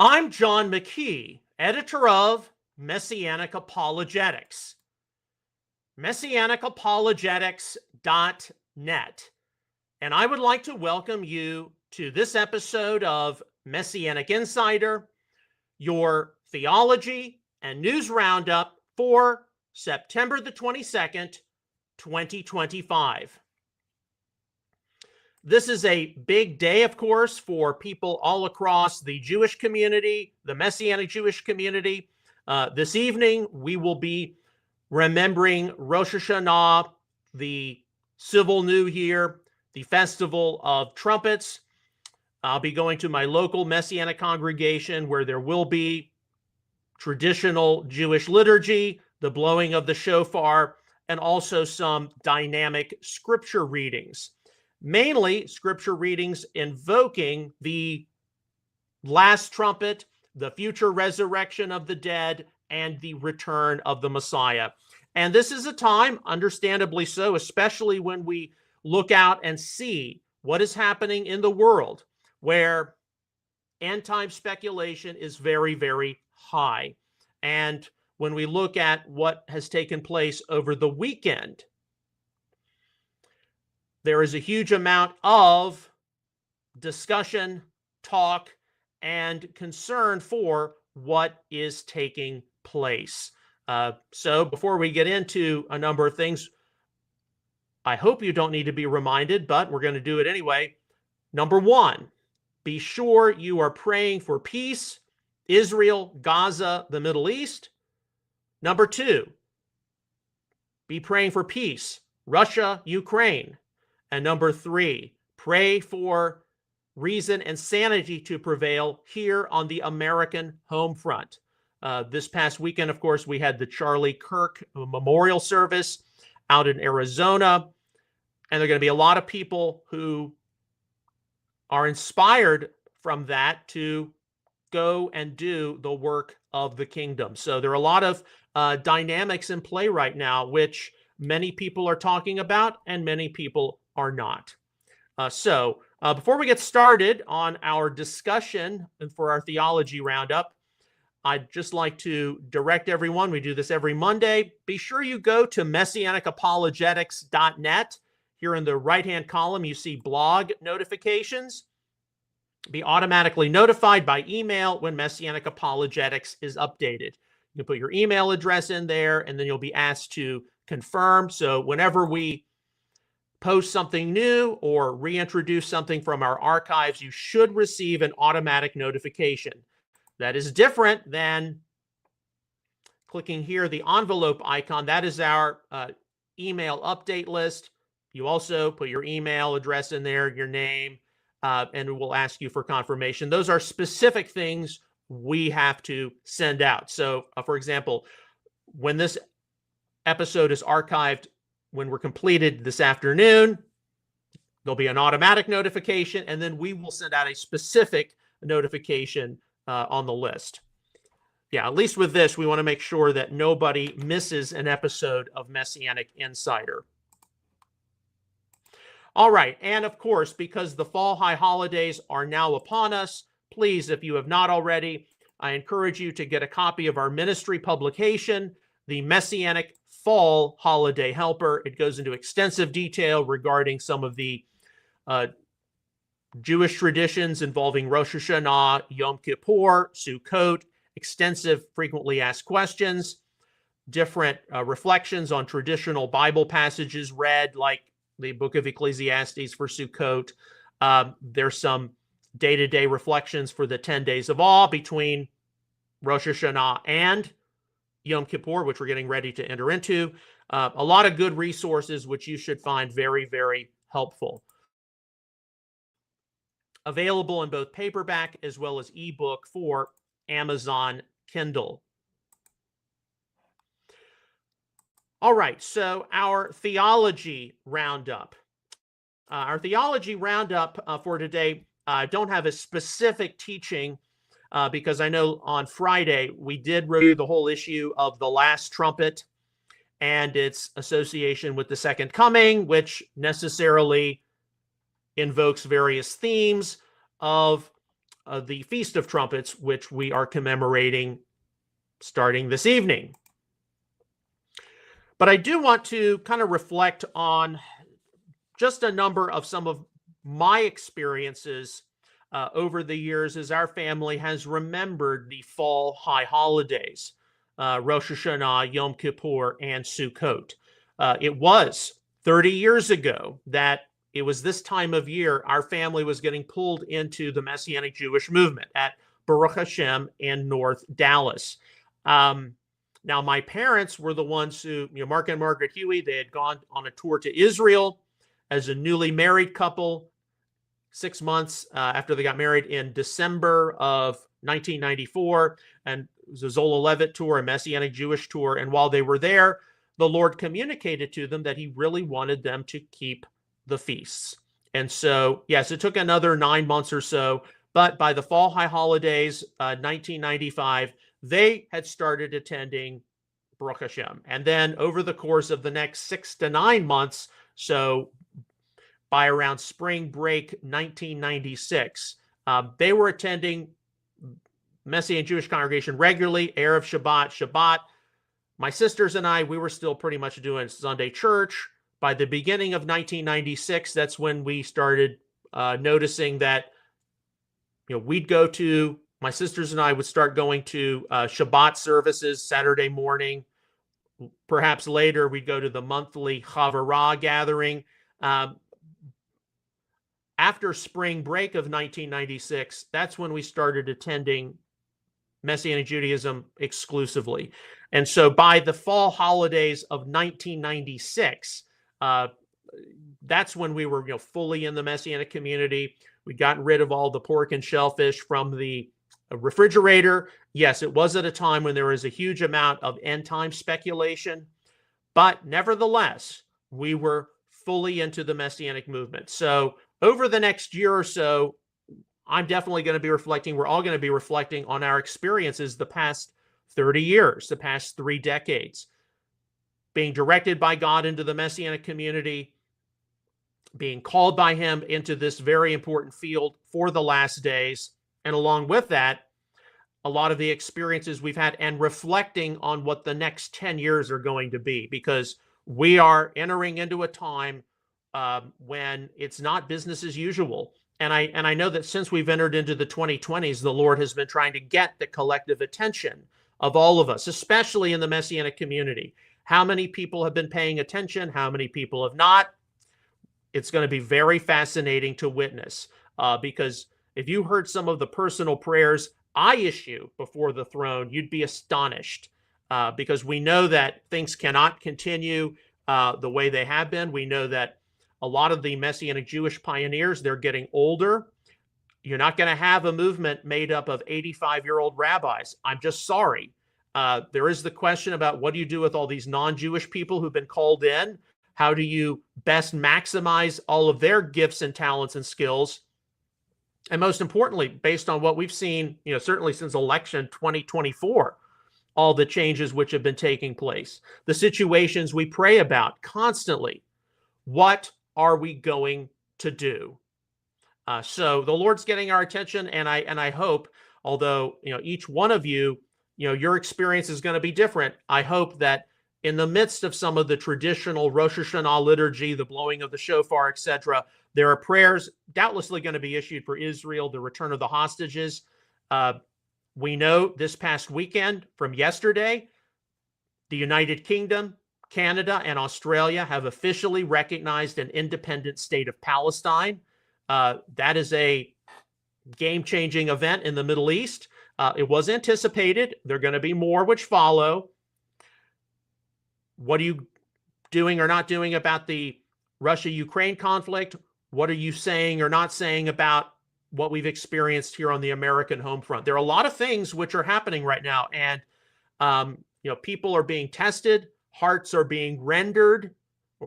I'm John McKee, editor of Messianic Apologetics. Messianicapologetics.net. And I would like to welcome you to this episode of Messianic Insider, your theology and news roundup for September the 22nd, 2025. This is a big day, of course, for people all across the Jewish community, the Messianic Jewish community. This evening, we will be remembering Rosh Hashanah, the civil new year, the festival of trumpets. I'll be going to my local Messianic congregation where there will be traditional Jewish liturgy, the blowing of the shofar, and also some dynamic scripture readings. Mainly scripture readings invoking the last trumpet, the future resurrection of the dead, and the return of the Messiah. And this is a time, understandably so, especially when we look out and see what is happening in the world, where end-time speculation is very, very high. And when we look at what has taken place over the weekend, there is a huge amount of discussion, talk, and concern for what is taking place. So before we get into a number of things, I hope you don't need to be reminded, but we're going to do it anyway. Number one, be sure you are praying for peace, Israel, Gaza, the Middle East. Number two, be praying for peace, Russia, Ukraine. And number three, pray for reason and sanity to prevail here on the American home front. This past weekend, of course, we had the Charlie Kirk Memorial Service out in Arizona. And there are going to be a lot of people who are inspired from that to go and do the work of the kingdom. So there are a lot of dynamics in play right now, which many people are talking about and many people are not. So before we get started on our discussion and for our theology roundup, I'd just like to direct everyone, we do this every Monday, be sure you go to Messianicapologetics.net. Here in the right-hand column, you see blog notifications. Be automatically notified by email when Messianic Apologetics is updated. You can put your email address in there, and then you'll be asked to confirm. So whenever we post something new or reintroduce something from our archives, you should receive an automatic notification. That is different than clicking here, the envelope icon. That is our email update list. You also put your email address in there, your name, and it will ask you for confirmation. Those are specific things we have to send out. So, for example, when this episode is archived, when we're completed this afternoon, there'll be an automatic notification, and then we will send out a specific notification on the list. Yeah, at least with this, we want to make sure that nobody misses an episode of Messianic Insider. All right, and of course, because the fall high holidays are now upon us, please, if you have not already, I encourage you to get a copy of our ministry publication, the Messianic Fall Holiday Helper. It goes into extensive detail regarding some of the Jewish traditions involving Rosh Hashanah, Yom Kippur, Sukkot, extensive frequently asked questions, different reflections on traditional Bible passages read, like the book of Ecclesiastes for Sukkot. There's some day-to-day reflections for the 10 days of awe between Rosh Hashanah and Yom Kippur, which we're getting ready to enter into. A lot of good resources, which you should find very, very helpful. Available in both paperback as well as ebook for Amazon Kindle. All right, so our theology roundup. Our theology roundup for today, I don't have a specific teaching because I know on Friday we did review the whole issue of the last trumpet and its association with the second coming, which necessarily invokes various themes of the Feast of Trumpets, which we are commemorating starting this evening. But I do want to kind of reflect on just a number of some of my experiences over the years as our family has remembered the fall high holidays, Rosh Hashanah, Yom Kippur, and Sukkot. It was 30 years ago that it was this time of year our family was getting pulled into the Messianic Jewish movement at Baruch Hashem in North Dallas. Now, my parents were the ones who, Mark and Margaret Huey, they had gone on a tour to Israel as a newly married couple 6 months after they got married in December of 1994. And it was a Zola Levitt tour, a Messianic Jewish tour. And while they were there, the Lord communicated to them that he really wanted them to keep the feasts. And so, yes, it took another 9 months or so. But by the fall high holidays, 1995, they had started attending Baruch Hashem. And then over the course of the next 6 to 9 months, so by around spring break 1996, they were attending Messianic Jewish congregation regularly, Erev Shabbat. My sisters and I, we were still pretty much doing Sunday church. By the beginning of 1996, that's when we started noticing that, we'd go to, my sisters and I would start going to Shabbat services Saturday morning. Perhaps later, we'd go to the monthly Chavarah gathering. After spring break of 1996, that's when we started attending Messianic Judaism exclusively. And so by the fall holidays of 1996, that's when we were fully in the Messianic community. We'd gotten rid of all the pork and shellfish from the refrigerator. Yes, it was at a time when there was a huge amount of end time speculation, but nevertheless, we were fully into the Messianic movement. So over the next year or so, I'm definitely going to be reflecting, we're all going to be reflecting on our experiences the past 30 years, the past 3 decades, being directed by God into the Messianic community, being called by him into this very important field for the last days. And along with that, a lot of the experiences we've had and reflecting on what the next 10 years are going to be, because we are entering into a time when it's not business as usual. And I know that since we've entered into the 2020s, the Lord has been trying to get the collective attention of all of us, especially in the Messianic community. How many people have been paying attention? How many people have not? It's going to be very fascinating to witness because if you heard some of the personal prayers I issue before the throne, you'd be astonished because we know that things cannot continue the way they have been. We know that a lot of the Messianic Jewish pioneers, they're getting older. You're not going to have a movement made up of 85-year-old rabbis. I'm just sorry. There is the question about what do you do with all these non-Jewish people who've been called in? How do you best maximize all of their gifts and talents and skills? And most importantly, based on what we've seen, certainly since election 2024, all the changes which have been taking place, the situations we pray about constantly, what are we going to do? So the Lord's getting our attention, and I hope, although each one of you, your experience is going to be different. I hope that in the midst of some of the traditional Rosh Hashanah liturgy, the blowing of the shofar, etc., there are prayers doubtlessly going to be issued for Israel, the return of the hostages. We know this past weekend from yesterday, the United Kingdom, Canada, and Australia have officially recognized an independent state of Palestine. That is a game-changing event in the Middle East. It was anticipated. There are going to be more which follow. What are you doing or not doing about the Russia-Ukraine conflict? What are you saying or not saying about what we've experienced here on the American home front? There are a lot of things which are happening right now, and people are being tested, hearts are being rended,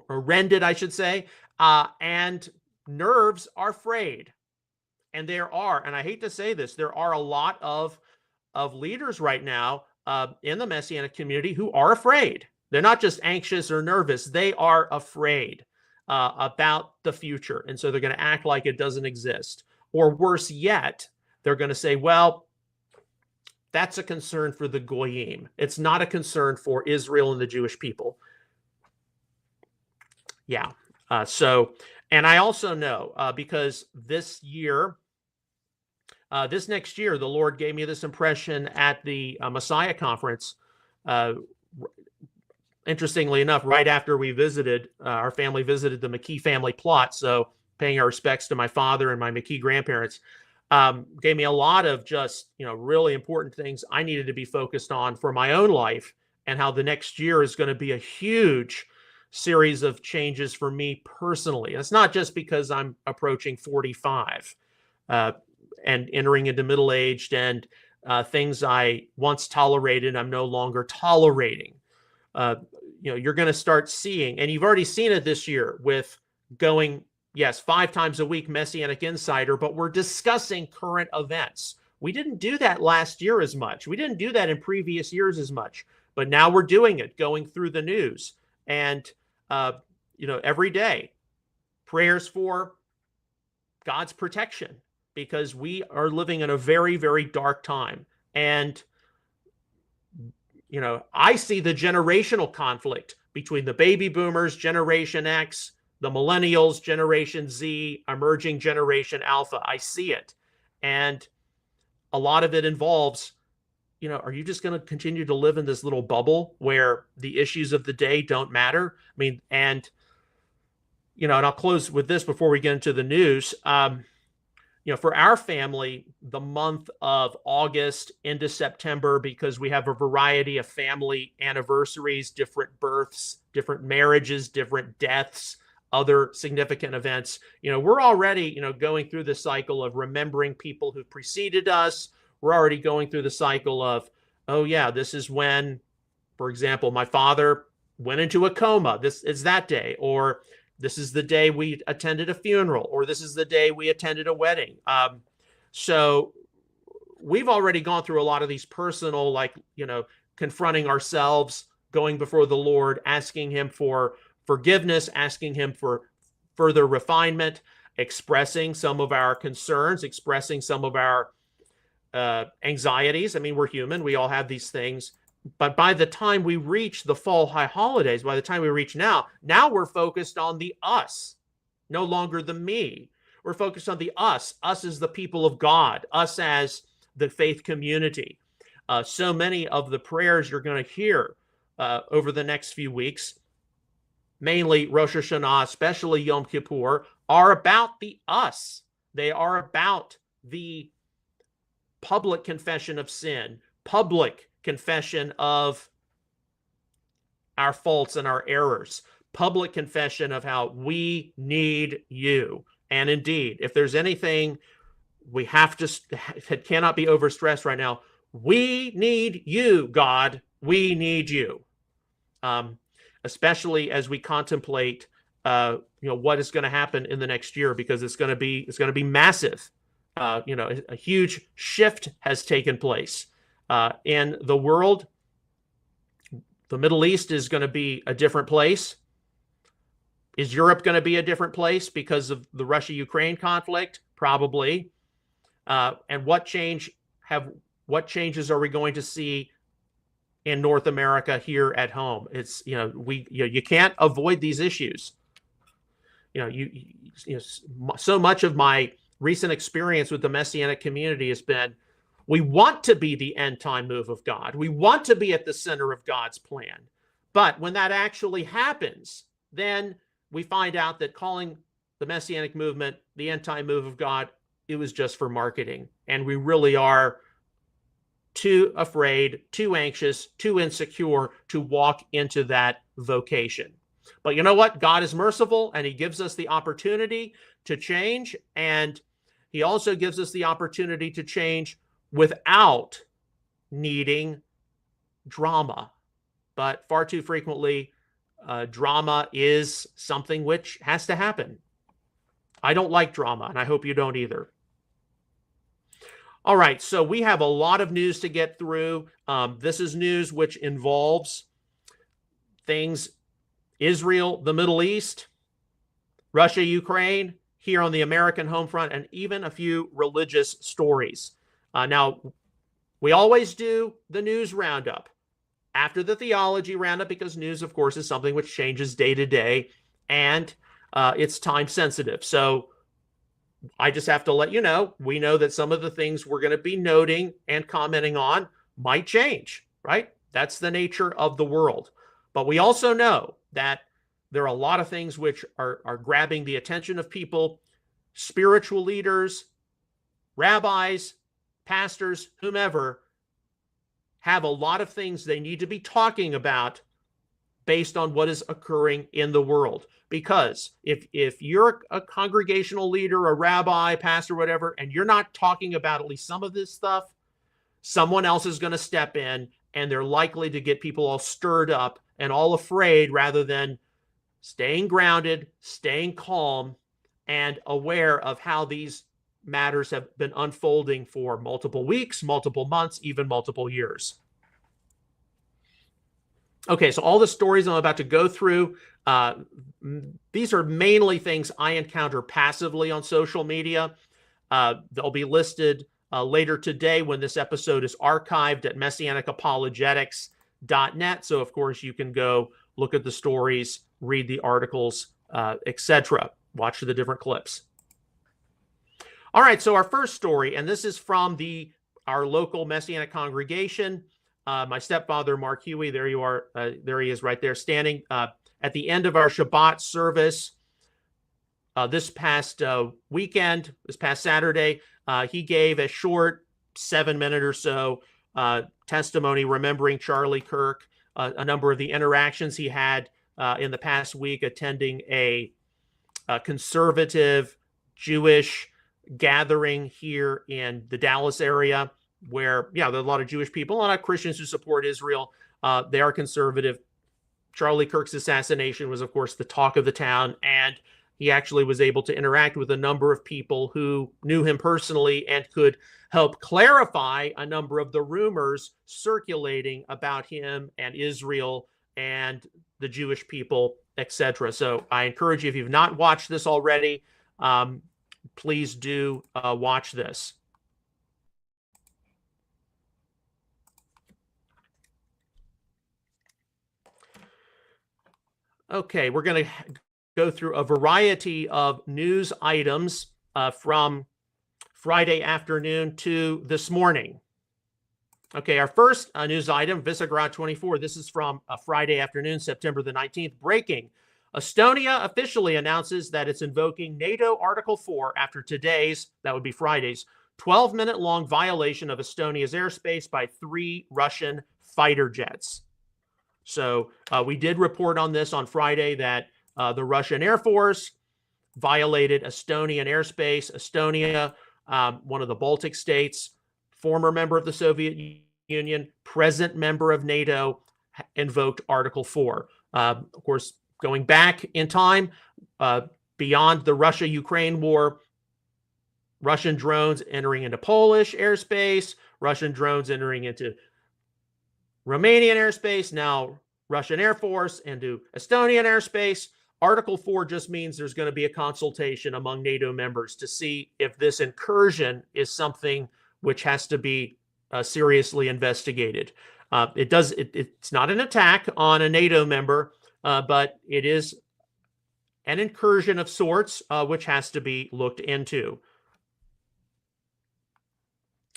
I should say, and nerves are frayed. And there are, and I hate to say this, there are a lot of leaders right now in the Messianic community who are afraid. They're not just anxious or nervous. They are afraid about the future. And so they're going to act like it doesn't exist. Or worse yet, they're going to say, well, that's a concern for the Goyim. It's not a concern for Israel and the Jewish people. Yeah. And I also know because this next year, the Lord gave me this impression at the Messiah conference. Interestingly enough, right after we visited, our family visited the McKee family plot. So paying our respects to my father and my McKee grandparents, gave me a lot of just, really important things I needed to be focused on for my own life, and how the next year is going to be a huge series of changes for me personally. And it's not just because I'm approaching 45 and entering into middle-aged, and things I once tolerated, I'm no longer tolerating. You're going to start seeing, and you've already seen it this year with going, yes, 5 times a week, Messianic Insider, but we're discussing current events. We didn't do that last year as much. We didn't do that in previous years as much, but now we're doing it, going through the news. And, every day, prayers for God's protection, because we are living in a very, very dark time. And, I see the generational conflict between the baby boomers, Generation X, the millennials, Generation Z, emerging Generation Alpha. I see it. And a lot of it involves, are you just going to continue to live in this little bubble where the issues of the day don't matter? I mean, and I'll close with this before we get into the news. For our family, the month of August into September, because we have a variety of family anniversaries, different births, different marriages, different deaths, other significant events. We're already, going through the cycle of remembering people who preceded us. We're already going through the cycle of, oh yeah, this is when, for example, my father went into a coma. This is that day, or this is the day we attended a funeral, or this is the day we attended a wedding. So we've already gone through a lot of these personal, confronting ourselves, going before the Lord, asking him for forgiveness, asking him for further refinement, expressing some of our concerns, expressing some of our anxieties. I mean, we're human. We all have these things. But by the time we reach the fall high holidays, by the time we reach now we're focused on the us, no longer the me. We're focused on the us as the people of God, us as the faith community. So many of the prayers you're going to hear over the next few weeks, mainly Rosh Hashanah, especially Yom Kippur, are about the us. They are about the public confession of sin, public confession of our faults and our errors, public confession of how we need you. And indeed, if there's anything we have to, it cannot be overstressed right now, we need you, God. We need you. Especially as we contemplate, what is going to happen in the next year, because it's going to be massive. A huge shift has taken place in the world. The Middle East is going to be a different place. Is Europe going to be a different place because of the Russia-Ukraine conflict? Probably. And what changes are we going to see in North America here at home? It's, you can't avoid these issues. So much of my recent experience with the Messianic community has been, we want to be the end time move of God. We want to be at the center of God's plan. But when that actually happens, then we find out that calling the Messianic movement the end time move of God, it was just for marketing. And we really are too afraid, too anxious, too insecure to walk into that vocation. But you know what? God is merciful, and he gives us the opportunity to change. And he also gives us the opportunity to change without needing drama. But far too frequently, drama is something which has to happen. I don't like drama, and I hope you don't either. All right, so we have a lot of news to get through. This is news which involves things Israel, the Middle East, Russia, Ukraine, here on the American home front, and even a few religious stories. Now, we always do the news roundup after the theology roundup, because news, of course, is something which changes day to day, and it's time sensitive. So I just have to let you know, we know that some of the things we're going to be noting and commenting on might change, right? That's the nature of the world. But we also know that there are a lot of things which are grabbing the attention of people, spiritual leaders, rabbis, pastors, whomever, have a lot of things they need to be talking about based on what is occurring in the world. Because if you're a congregational leader, a rabbi, pastor, whatever, and you're not talking about at least some of this stuff, someone else is going to step in, and they're likely to get people all stirred up and all afraid, rather than staying grounded, staying calm, and aware of how these matters have been unfolding for multiple weeks, multiple months, even multiple years. Okay, so all the stories I'm about to go through, these are mainly things I encounter passively on social media. They'll be listed later today when this episode is archived at MessianicApologetics.net. So, of course, you can go look at the stories, read the articles, etc. Watch the different clips. All right, so our first story, and this is from our local Messianic congregation. My stepfather, Mark Huey, there you are. There he is right there, standing at the end of our Shabbat service this past weekend, this past Saturday. He gave a short 7-minute or so testimony remembering Charlie Kirk, a number of the interactions he had in the past week attending a conservative Jewish gathering here in the Dallas area, where, there are a lot of Jewish people, a lot of Christians who support Israel. They are conservative. Charlie Kirk's assassination was, of course, the talk of the town, and he actually was able to interact with a number of people who knew him personally and could help clarify a number of the rumors circulating about him and Israel and the Jewish people, etc. So I encourage you, if you've not watched this already, please do watch this. Okay, we're going to go through a variety of news items from Friday afternoon to this morning. Okay, our first news item, Visegrad 24. This is from Friday afternoon, September the 19th. Breaking. Estonia officially announces that it's invoking NATO Article 4 after today's, that would be Friday's, 12-minute long violation of Estonia's airspace by 3 Russian fighter jets. So we did report on this on Friday that the Russian Air Force violated Estonian airspace. Estonia, one of the Baltic states, former member of the Soviet Union, present member of NATO, invoked Article 4. Of course, going back in time, beyond the Russia-Ukraine war, Russian drones entering into Polish airspace, Russian drones entering into Romanian airspace, now Russian Air Force into Estonian airspace. Article 4 just means there's going to be a consultation among NATO members to see if this incursion is something which has to be seriously investigated. It's not an attack on a NATO member, but it is an incursion of sorts, which has to be looked into.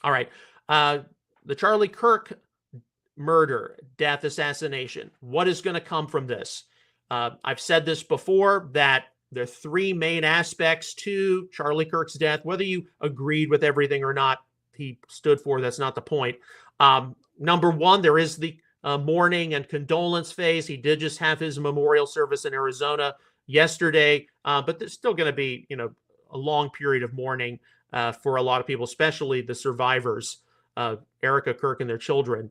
All right. The Charlie Kirk murder, death, assassination. What is going to come from this? I've said this before, that there are 3 main aspects to Charlie Kirk's death. Whether you agreed with everything or not he stood for, that's not the point. Number 1, there is the mourning and condolence phase. He did just have his memorial service in Arizona yesterday, but there's still going to be, a long period of mourning for a lot of people, especially the survivors, Erica Kirk and their children.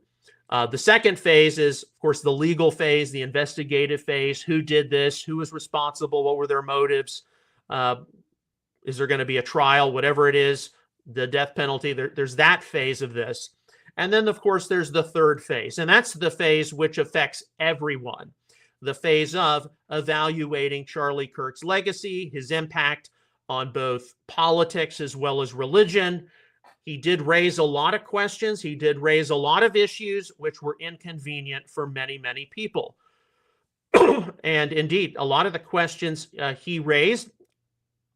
The second phase is, of course, the legal phase, the investigative phase. Who did this? Who was responsible? What were their motives? Is there going to be a trial? Whatever it is, the death penalty, there's that phase of this. And then, of course, there's the third phase, and that's the phase which affects everyone. The phase of evaluating Charlie Kirk's legacy, his impact on both politics as well as religion. He did raise a lot of questions. He did raise a lot of issues which were inconvenient for many, many people. And indeed, a lot of the questions he raised,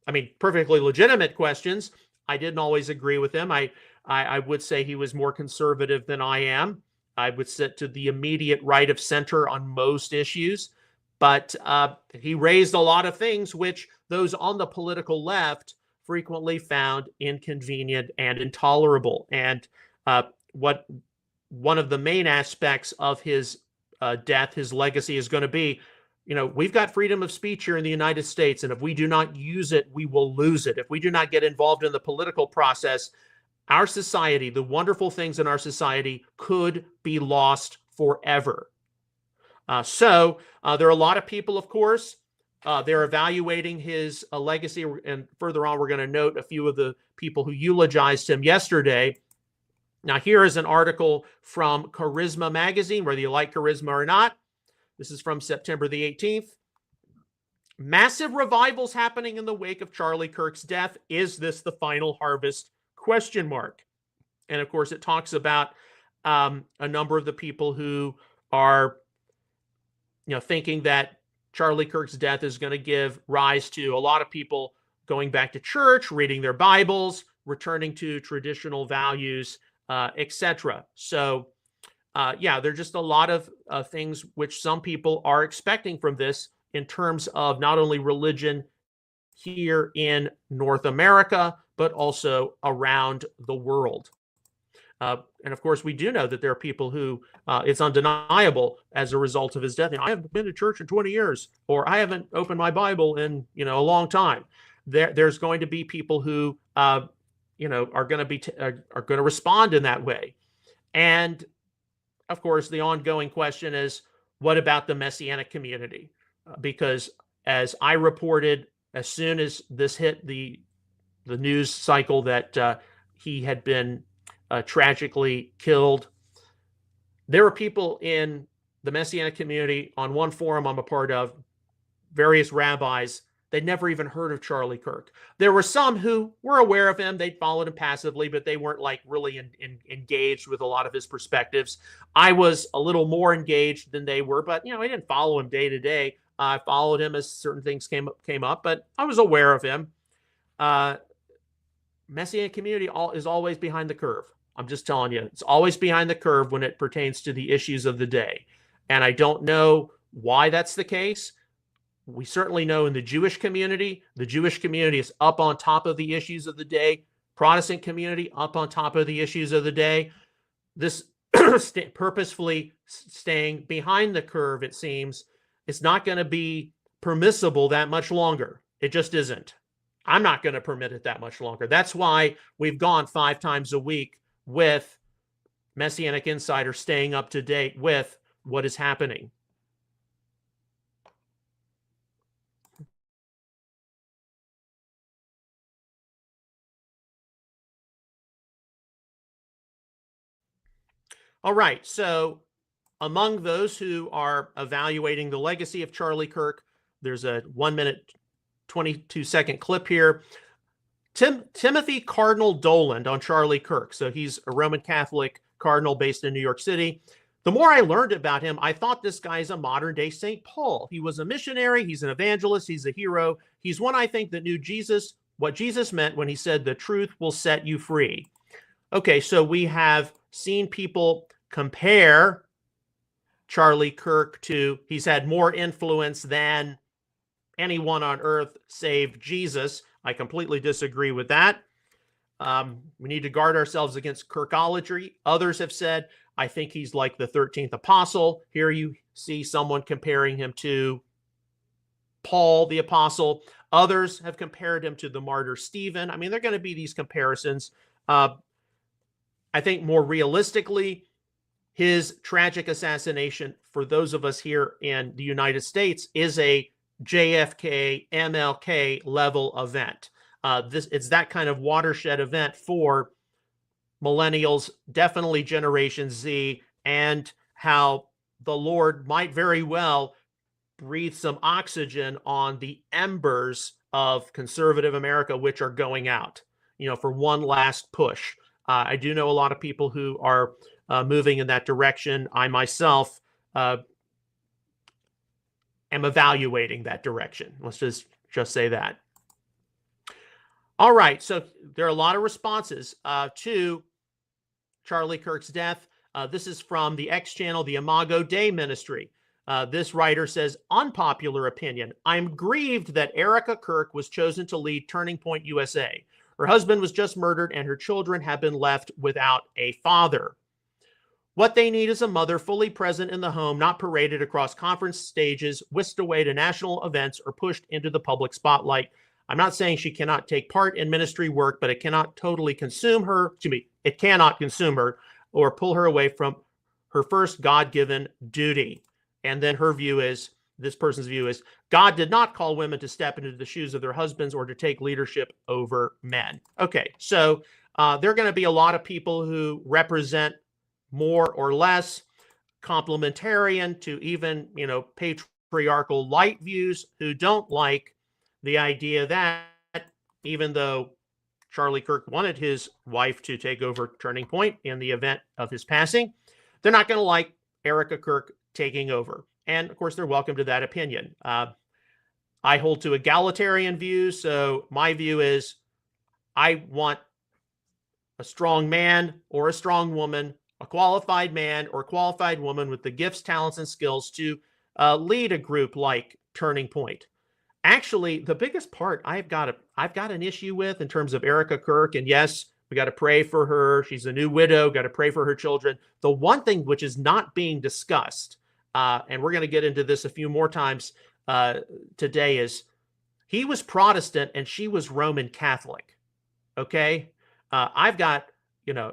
I mean, perfectly legitimate questions. I didn't always agree with him. I would say he was more conservative than I am. I would sit to the immediate right of center on most issues. But he raised a lot of things which those on the political left frequently found inconvenient and intolerable. And what one of the main aspects of his death, his legacy is going to be, we've got freedom of speech here in the United States, and if we do not use it, we will lose it. If we do not get involved in the political process, our society, the wonderful things in our society, could be lost forever. So there are a lot of people, of course, they're evaluating his legacy. And further on, we're going to note a few of the people who eulogized him yesterday. Now, here is an article from Charisma magazine, whether you like charisma or not. This is from September the 18th. Massive revivals happening in the wake of Charlie Kirk's death. Is this the final harvest? ? And of course, it talks about a number of the people who are thinking that Charlie Kirk's death is going to give rise to a lot of people going back to church, reading their Bibles, returning to traditional values, etc. So, yeah, there are just a lot of things which some people are expecting from this in terms of not only religion here in North America, but also around the world. And of course, we do know that there are people who it's undeniable as a result of his death. I haven't been to church in 20 years, or I haven't opened my Bible in a long time. There's going to be people who are going to respond in that way. And of course, the ongoing question is, what about the Messianic community? Because as I reported, as soon as this hit the news cycle that he had been tragically killed, there were people in the Messianic community on one forum I'm a part of, various rabbis, they'd never even heard of Charlie Kirk. There were some who were aware of him. They'd followed him passively, but they weren't like really engaged with a lot of his perspectives. I was a little more engaged than they were, but I didn't follow him day to day. I followed him as certain things came up, but I was aware of him. Messianic community is always behind the curve. I'm just telling you, it's always behind the curve when it pertains to the issues of the day. And I don't know why that's the case. We certainly know in the Jewish community is up on top of the issues of the day. Protestant community up on top of the issues of the day. This purposefully staying behind the curve, it seems, it's not going to be permissible that much longer. It just isn't. I'm not going to permit it that much longer. That's why we've gone 5 times a week with Messianic Insider, staying up to date with what is happening. All right, so among those who are evaluating the legacy of Charlie Kirk, there's a 1-minute, 22-second clip here. Timothy Cardinal Doland on Charlie Kirk. So he's a Roman Catholic cardinal based in New York City. The more I learned about him, I thought this guy is a modern-day St. Paul. He was a missionary. He's an evangelist. He's a hero. He's one, I think, that knew what Jesus meant when he said, the truth will set you free. Okay, so we have seen people compare Charlie Kirk to, he's had more influence than anyone on earth save Jesus. I completely disagree with that. We need to guard ourselves against Kirkolatry. Others have said, I think he's like the 13th apostle. Here you see someone comparing him to Paul the apostle. Others have compared him to the martyr Stephen. I mean, there are going to be these comparisons. I think more realistically, his tragic assassination, for those of us here in the United States, is a JFK, MLK level event. It's that kind of watershed event for millennials, definitely Generation Z, and how the Lord might very well breathe some oxygen on the embers of conservative America, which are going out, for one last push. I do know a lot of people who are moving in that direction. I myself am evaluating that direction. Let's just say that. All right, so there are a lot of responses to Charlie Kirk's death. This is from the X channel, the Imago Dei Ministry. This writer says, unpopular opinion. I'm grieved that Erica Kirk was chosen to lead Turning Point USA. Her husband was just murdered and her children have been left without a father. What they need is a mother fully present in the home, not paraded across conference stages, whisked away to national events, or pushed into the public spotlight. I'm not saying she cannot take part in ministry work, but it cannot totally consume her. It cannot consume her or pull her away from her first God-given duty. And then her view is, this person's view is, God did not call women to step into the shoes of their husbands or to take leadership over men. Okay, so there are going to be a lot of people who represent more or less complementarian to even, patriarchal light views, who don't like the idea that even though Charlie Kirk wanted his wife to take over Turning Point in the event of his passing, they're not going to like Erica Kirk taking over. And of course, they're welcome to that opinion. I hold to egalitarian views. So my view is I want a strong man or a strong woman, a qualified man or a qualified woman with the gifts, talents, and skills to lead a group like Turning Point. Actually, the biggest part I've got an issue with in terms of Erica Kirk, and yes, we got to pray for her. She's a new widow, got to pray for her children. The one thing which is not being discussed, and we're going to get into this a few more times today, is he was Protestant and she was Roman Catholic. Okay? I've got,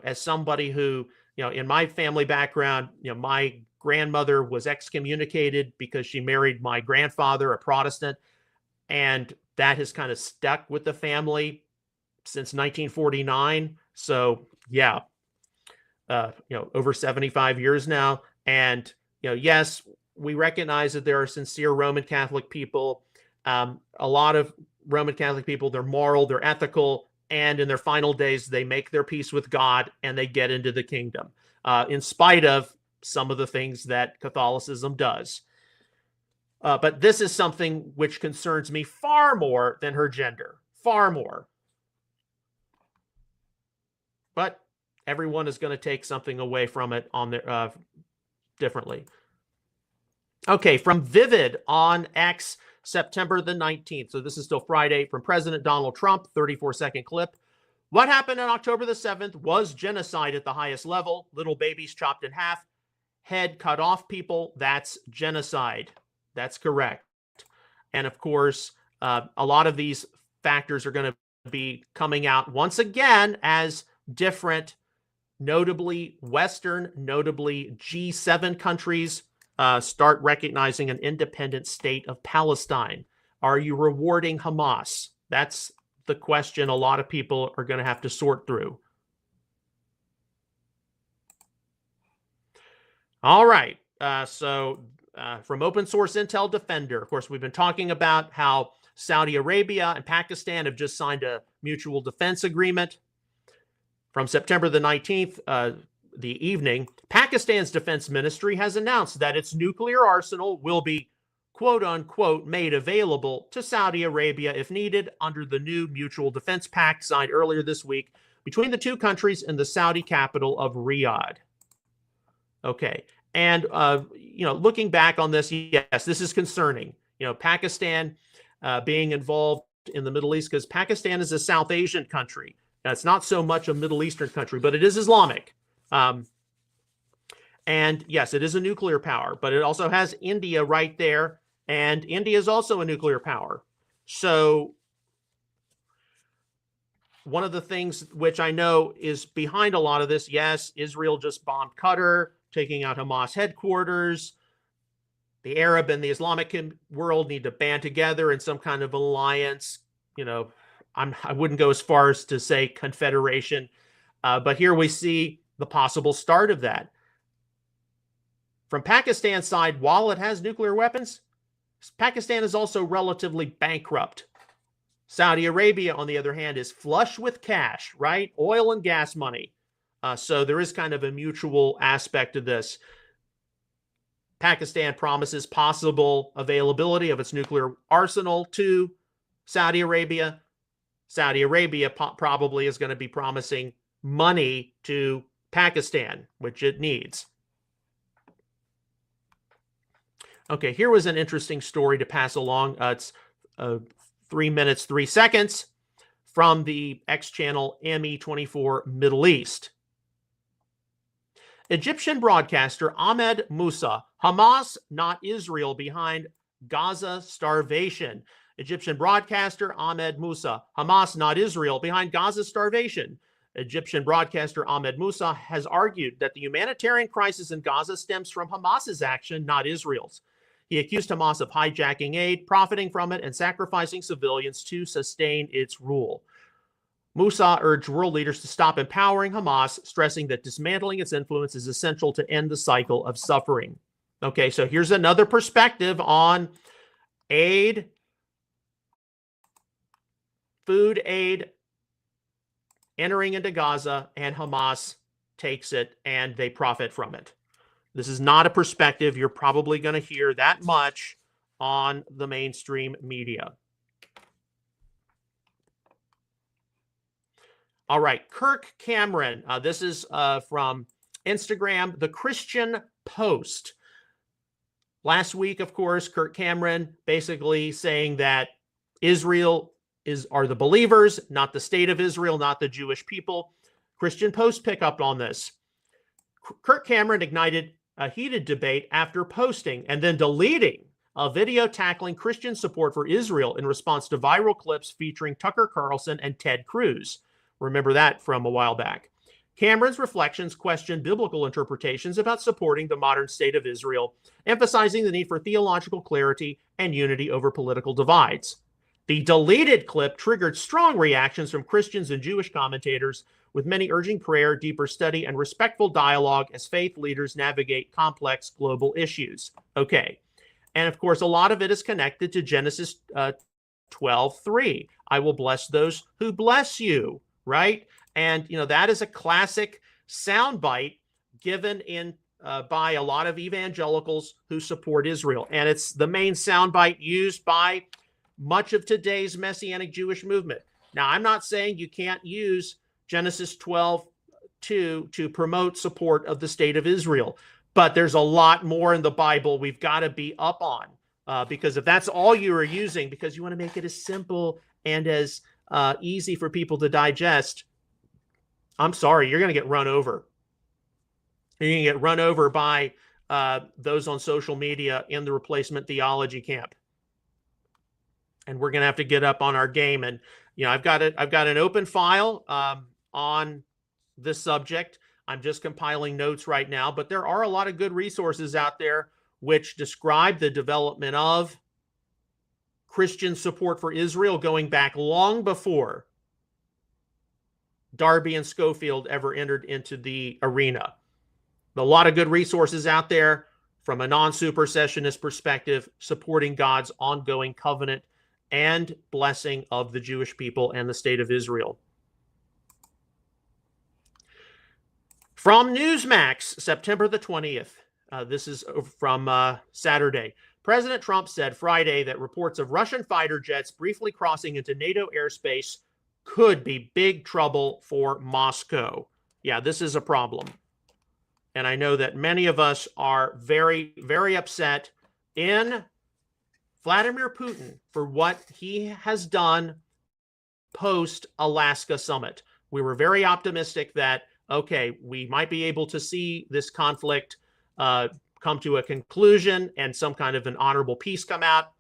as somebody who, in my family background, my grandmother was excommunicated because she married my grandfather, a Protestant. And that has kind of stuck with the family since 1949. So yeah, over 75 years now. And, yes, we recognize that there are sincere Roman Catholic people. A lot of Roman Catholic people, they're moral, they're ethical, and in their final days, they make their peace with God and they get into the kingdom, in spite of some of the things that Catholicism does. But this is something which concerns me far more than her gender, far more. But everyone is going to take something away from it on their differently. Okay, from Vivid on X, September the 19th. So this is still Friday. From President Donald Trump, 34-second clip. What happened on October the 7th was genocide at the highest level. Little babies chopped in half, head cut off people. That's genocide. That's correct. And of course, a lot of these factors are going to be coming out once again as different, notably Western, notably G7 countries start recognizing an independent state of Palestine. Are you rewarding Hamas? That's the question a lot of people are going to have to sort through. All right. From Open Source Intel Defender, of course, we've been talking about how Saudi Arabia and Pakistan have just signed a mutual defense agreement. From September the 19th, the evening, Pakistan's defense ministry has announced that its nuclear arsenal will be, quote unquote, made available to Saudi Arabia if needed under the new mutual defense pact signed earlier this week between the two countries in the Saudi capital of Riyadh. Okay. And, looking back on this, yes, this is concerning. Pakistan being involved in the Middle East, because Pakistan is a South Asian country. Now, it's not so much a Middle Eastern country, but it is Islamic. And yes, it is a nuclear power, but it also has India right there. And India is also a nuclear power. So one of the things which I know is behind a lot of this, yes, Israel just bombed Qatar, taking out Hamas headquarters. The Arab and the Islamic world need to band together in some kind of alliance. I wouldn't go as far as to say confederation, but here we see the possible start of that. From Pakistan's side, while it has nuclear weapons, Pakistan is also relatively bankrupt. Saudi Arabia, on the other hand, is flush with cash, right? Oil and gas money. So there is kind of a mutual aspect to this. Pakistan promises possible availability of its nuclear arsenal to Saudi Arabia. Saudi Arabia probably is going to be promising money to Pakistan, which it needs. Okay, here was an interesting story to pass along. It's 3 minutes, 3 seconds from the X channel ME24 Middle East. Egyptian broadcaster Ahmed Musa, Hamas, not Israel, behind Gaza starvation. Egyptian broadcaster Ahmed Musa, Hamas, not Israel, behind Gaza starvation. Egyptian broadcaster Ahmed Musa has argued that the humanitarian crisis in Gaza stems from Hamas's action, not Israel's. He accused Hamas of hijacking aid, profiting from it, and sacrificing civilians to sustain its rule. Musa urged world leaders to stop empowering Hamas, stressing that dismantling its influence is essential to end the cycle of suffering. Okay, so here's another perspective on aid, food aid entering into Gaza, and Hamas takes it and they profit from it. This is not a perspective you're probably going to hear that much on the mainstream media. All right, Kirk Cameron. This is from Instagram, The Christian Post. Last week, of course, Kirk Cameron basically saying that Israel are the believers, not the state of Israel, not the Jewish people. Christian Post pick up on this. Kirk Cameron ignited a heated debate after posting and then deleting a video tackling Christian support for Israel in response to viral clips featuring Tucker Carlson and Ted Cruz. Remember that from a while back. Cameron's reflections question biblical interpretations about supporting the modern state of Israel, emphasizing the need for theological clarity and unity over political divides. The deleted clip triggered strong reactions from Christians and Jewish commentators, with many urging prayer, deeper study, and respectful dialogue as faith leaders navigate complex global issues. Okay. And of course, a lot of it is connected to Genesis 12:3. I will bless those who bless you. Right? And, that is a classic soundbite given in by a lot of evangelicals who support Israel. And it's the main soundbite used by much of today's Messianic Jewish movement. Now, I'm not saying you can't use Genesis 12:2 to promote support of the state of Israel, but there's a lot more in the Bible we've got to be up on, because if that's all you are using, because you want to make it as simple and as easy for people to digest, I'm sorry, you're going to get run over. You're going to get run over by those on social media in the replacement theology camp. And we're going to have to get up on our game. And, I've got an open file on this subject. I'm just compiling notes right now, but there are a lot of good resources out there which describe the development of Christian support for Israel going back long before Darby and Schofield ever entered into the arena. A lot of good resources out there from a non-supersessionist perspective supporting God's ongoing covenant and blessing of the Jewish people and the state of Israel. From Newsmax, September the 20th. This is from Saturday. President Trump said Friday that reports of Russian fighter jets briefly crossing into NATO airspace could be big trouble for Moscow. Yeah, this is a problem. And I know that many of us are very, very upset in Vladimir Putin for what he has done post-Alaska summit. We were very optimistic that, okay, we might be able to see this conflict come to a conclusion and some kind of an honorable peace come out.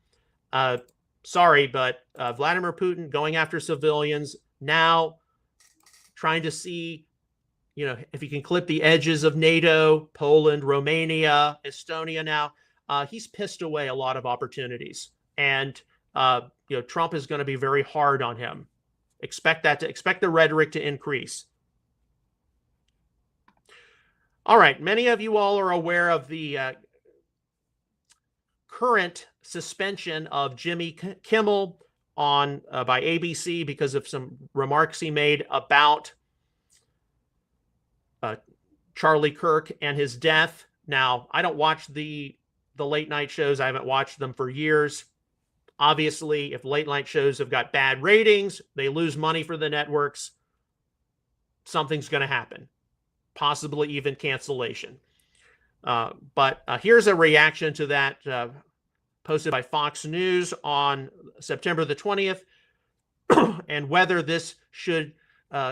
Sorry, but Vladimir Putin going after civilians now, trying to see, if he can clip the edges of NATO, Poland, Romania, Estonia now, he's pissed away a lot of opportunities. And, Trump is going to be very hard on him. Expect the rhetoric to increase. All right. Many of you all are aware of the current suspension of Jimmy Kimmel on by ABC because of some remarks he made about Charlie Kirk and his death. Now, I don't watch the late night shows. I haven't watched them for years. Obviously, if late night shows have got bad ratings, they lose money for the networks, something's going to happen, possibly even cancellation. But here's a reaction to that posted by Fox News on September the 20th, and whether this should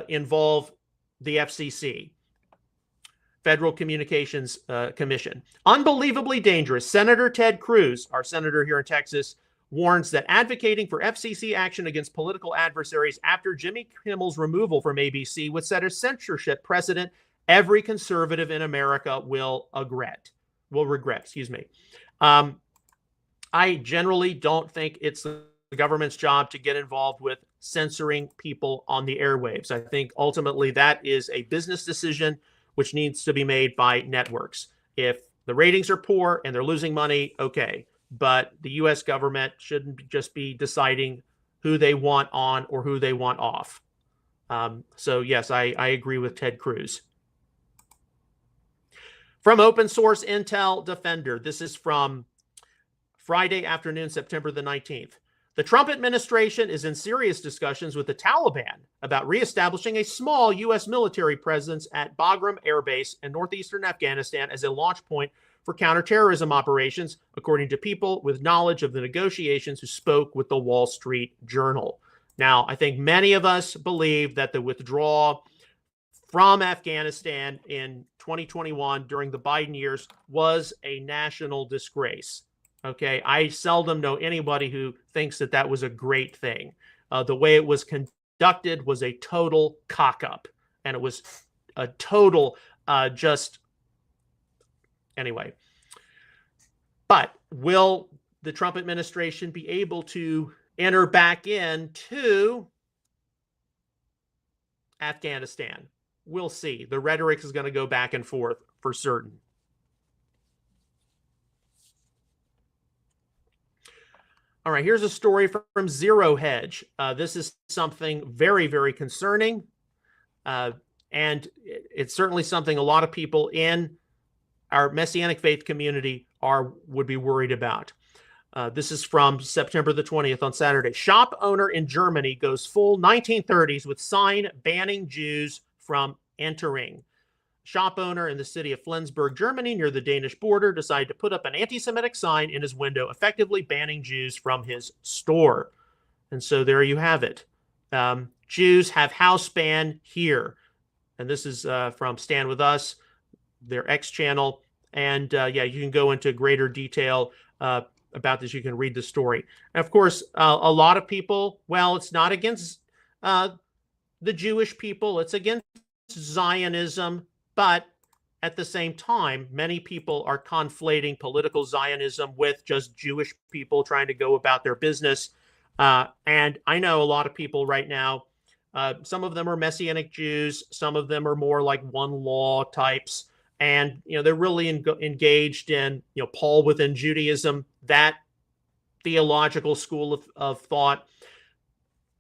involve the FCC. Federal Communications Commission. Unbelievably dangerous. Senator Ted Cruz, our senator here in Texas, warns that advocating for FCC action against political adversaries after Jimmy Kimmel's removal from ABC would set a censorship precedent every conservative in America will regret. I generally don't think it's the government's job to get involved with censoring people on the airwaves. I think ultimately that is a business decision which needs to be made by networks. If the ratings are poor and they're losing money, okay. But the U.S. government shouldn't just be deciding who they want on or who they want off. So yes, I agree with Ted Cruz. From Open Source Intel Defender, this is from Friday afternoon, September the 19th. The Trump administration is in serious discussions with the Taliban about reestablishing a small U.S. military presence at Bagram Air Base in northeastern Afghanistan as a launch point for counterterrorism operations, according to people with knowledge of the negotiations who spoke with the Wall Street Journal. Now, I think many of us believe that the withdrawal from Afghanistan in 2021 during the Biden years was a national disgrace. Okay, I seldom know anybody who thinks that that was a great thing. The way it was conducted was a total cock-up, and it was a total anyway. But will the Trump administration be able to enter back into Afghanistan? We'll see. The rhetoric is going to go back and forth for certain. All right, here's a story from Zero Hedge. This is something very, very concerning. And it's certainly something a lot of people in our Messianic faith community would be worried about. This is from September the 20th on Saturday. Shop owner in Germany goes full 1930s with sign banning Jews from entering. Shop owner in the city of Flensburg, Germany, near the Danish border, decided to put up an anti-Semitic sign in his window, effectively banning Jews from his store. And so there you have it. Jews have house ban here. And this is from Stand With Us, their X channel. And yeah, you can go into greater detail about this. You can read the story. And of course, a lot of people, well, it's not against the Jewish people. It's against Zionism. But at the same time, many people are conflating political Zionism with just Jewish people trying to go about their business. And I know a lot of people right now, some of them are Messianic Jews. Some of them are more like one law types. And, they're really engaged in, Paul within Judaism, that theological school of thought.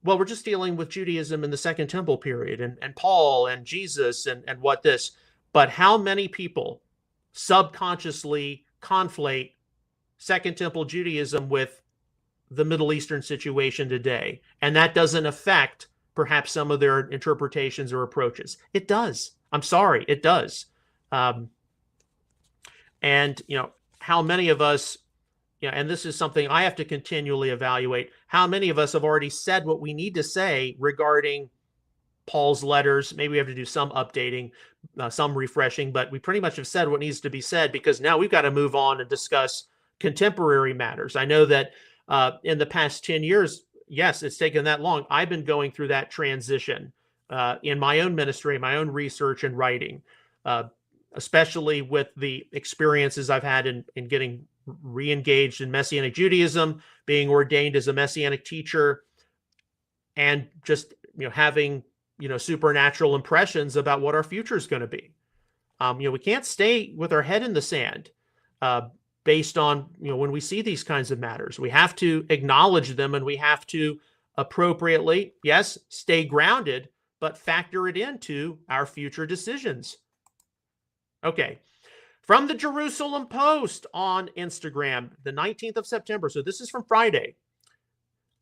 Well, we're just dealing with Judaism in the Second Temple period and Paul and Jesus and what this. But how many people subconsciously conflate Second Temple Judaism with the Middle Eastern situation today? And that doesn't affect perhaps some of their interpretations or approaches. It does. I'm sorry, it does. And, how many of us, and this is something I have to continually evaluate, how many of us have already said what we need to say regarding Paul's letters? Maybe we have to do some updating, some refreshing, but we pretty much have said what needs to be said, because now we've got to move on and discuss contemporary matters. I know that in the past 10 years, yes, it's taken that long. I've been going through that transition in my own ministry, my own research and writing, especially with the experiences I've had in getting re-engaged in Messianic Judaism, being ordained as a Messianic teacher, and just having supernatural impressions about what our future is going to be. We can't stay with our head in the sand based on when we see these kinds of matters. We have to acknowledge them, and we have to appropriately, yes, stay grounded, but factor it into our future decisions. Okay. From the Jerusalem Post on Instagram, the 19th of September. So this is from Friday.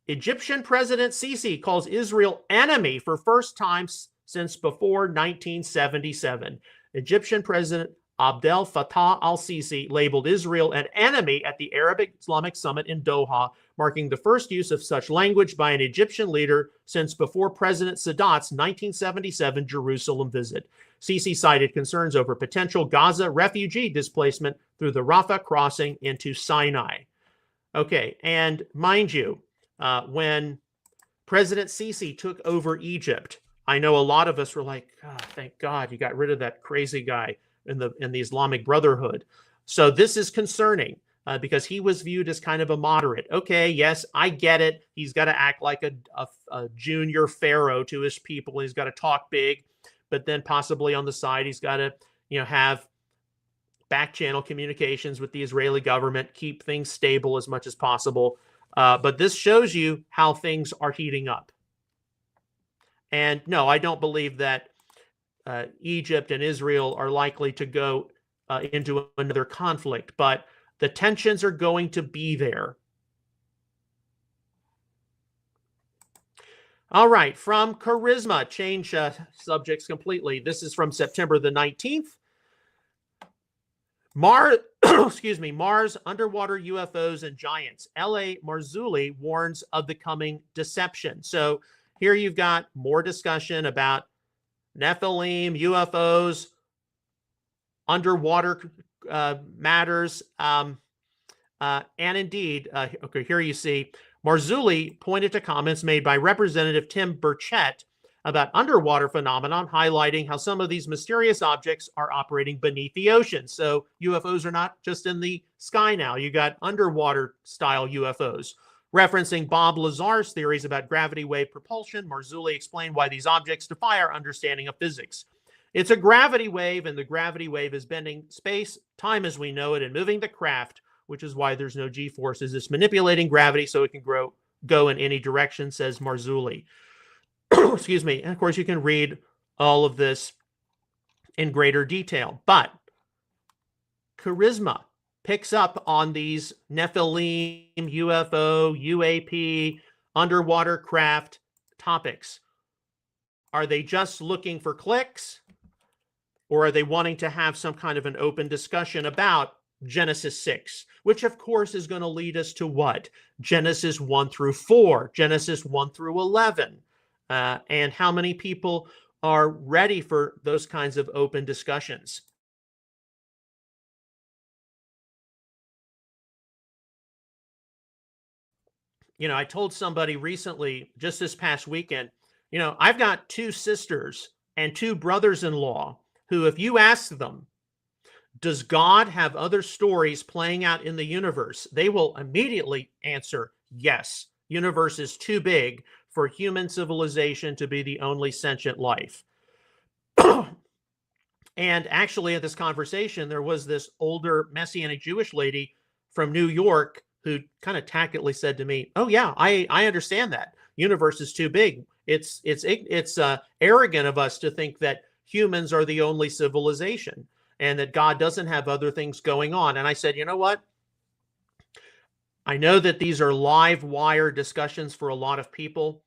Egyptian President Sisi calls Israel enemy for first time since before 1977. Egyptian President Abdel Fattah al-Sisi labeled Israel an enemy at the Arab Islamic Summit in Doha, marking the first use of such language by an Egyptian leader since before President Sadat's 1977 Jerusalem visit. Sisi cited concerns over potential Gaza refugee displacement through the Rafah crossing into Sinai. Okay, and mind you, when President Sisi took over Egypt, I know a lot of us were like, oh, thank God you got rid of that crazy guy in the Islamic Brotherhood. So this is concerning because he was viewed as kind of a moderate. Okay, yes, I get it. He's got to act like a junior pharaoh to his people. He's got to talk big, but then possibly on the side, he's got to, have back channel communications with the Israeli government, keep things stable as much as possible. But this shows you how things are heating up. And no, I don't believe that Egypt and Israel are likely to go into another conflict, but the tensions are going to be there. All right, from Charisma, change subjects completely. This is from September the 19th. Mars underwater UFOs and giants. L.A. Marzulli warns of the coming deception. So here you've got more discussion about Nephilim, UFOs, underwater matters. And indeed, okay, here you see Marzulli pointed to comments made by Representative Tim Burchett about underwater phenomenon, highlighting how some of these mysterious objects are operating beneath the ocean. So UFOs are not just in the sky now. You got underwater style UFOs. Referencing Bob Lazar's theories about gravity wave propulsion, Marzulli explained why these objects defy our understanding of physics. It's a gravity wave, and the gravity wave is bending space, time as we know it, and moving the craft, which is why there's no G-forces. It's manipulating gravity so it can go in any direction, says Marzulli. Excuse me. And of course, you can read all of this in greater detail. But Charisma picks up on these Nephilim, UFO, UAP, underwater craft topics. Are they just looking for clicks? Or are they wanting to have some kind of an open discussion about Genesis 6, which of course is going to lead us to what? Genesis 1 through 4, Genesis 1 through 11. And how many people are ready for those kinds of open discussions? I told somebody recently, just this past weekend, I've got 2 sisters and 2 brothers-in-law who, if you ask them, does God have other stories playing out in the universe? They will immediately answer, yes. Universe is too big for human civilization to be the only sentient life. And actually, at this conversation, there was this older Messianic Jewish lady from New York who kind of tacitly said to me, "Oh yeah, I understand that. Universe is too big. It's arrogant of us to think that humans are the only civilization and that God doesn't have other things going on." And I said, you know what? I know that these are live wire discussions for a lot of people.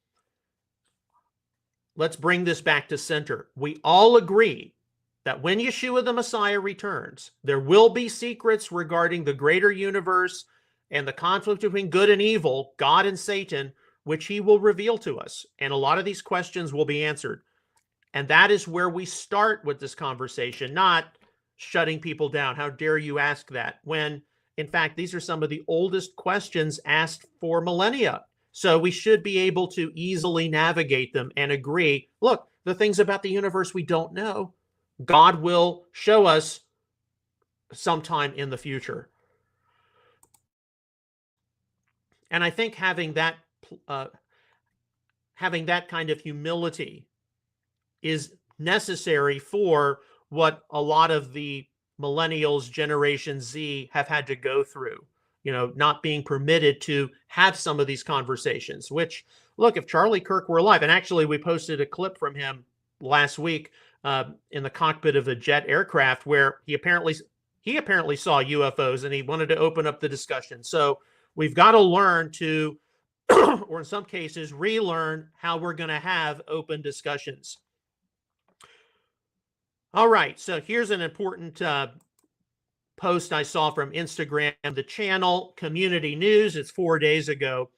Let's bring this back to center. We all agree that when Yeshua the Messiah returns, there will be secrets regarding the greater universe and the conflict between good and evil, God and Satan, which he will reveal to us. And a lot of these questions will be answered. And that is where we start with this conversation, not shutting people down. How dare you ask that? When, in fact, these are some of the oldest questions asked for millennia. So we should be able to easily navigate them and agree, look, the things about the universe we don't know, God will show us sometime in the future. And I think having that kind of humility is necessary for what a lot of the millennials, Generation Z, have had to go through. not being permitted to have some of these conversations, which, look, if Charlie Kirk were alive, and actually we posted a clip from him last week in the cockpit of a jet aircraft where he apparently saw UFOs and he wanted to open up the discussion. So we've got to learn to, or in some cases, relearn how we're going to have open discussions. All right, so here's an important post I saw from Instagram, the channel Community News. It's 4 days ago.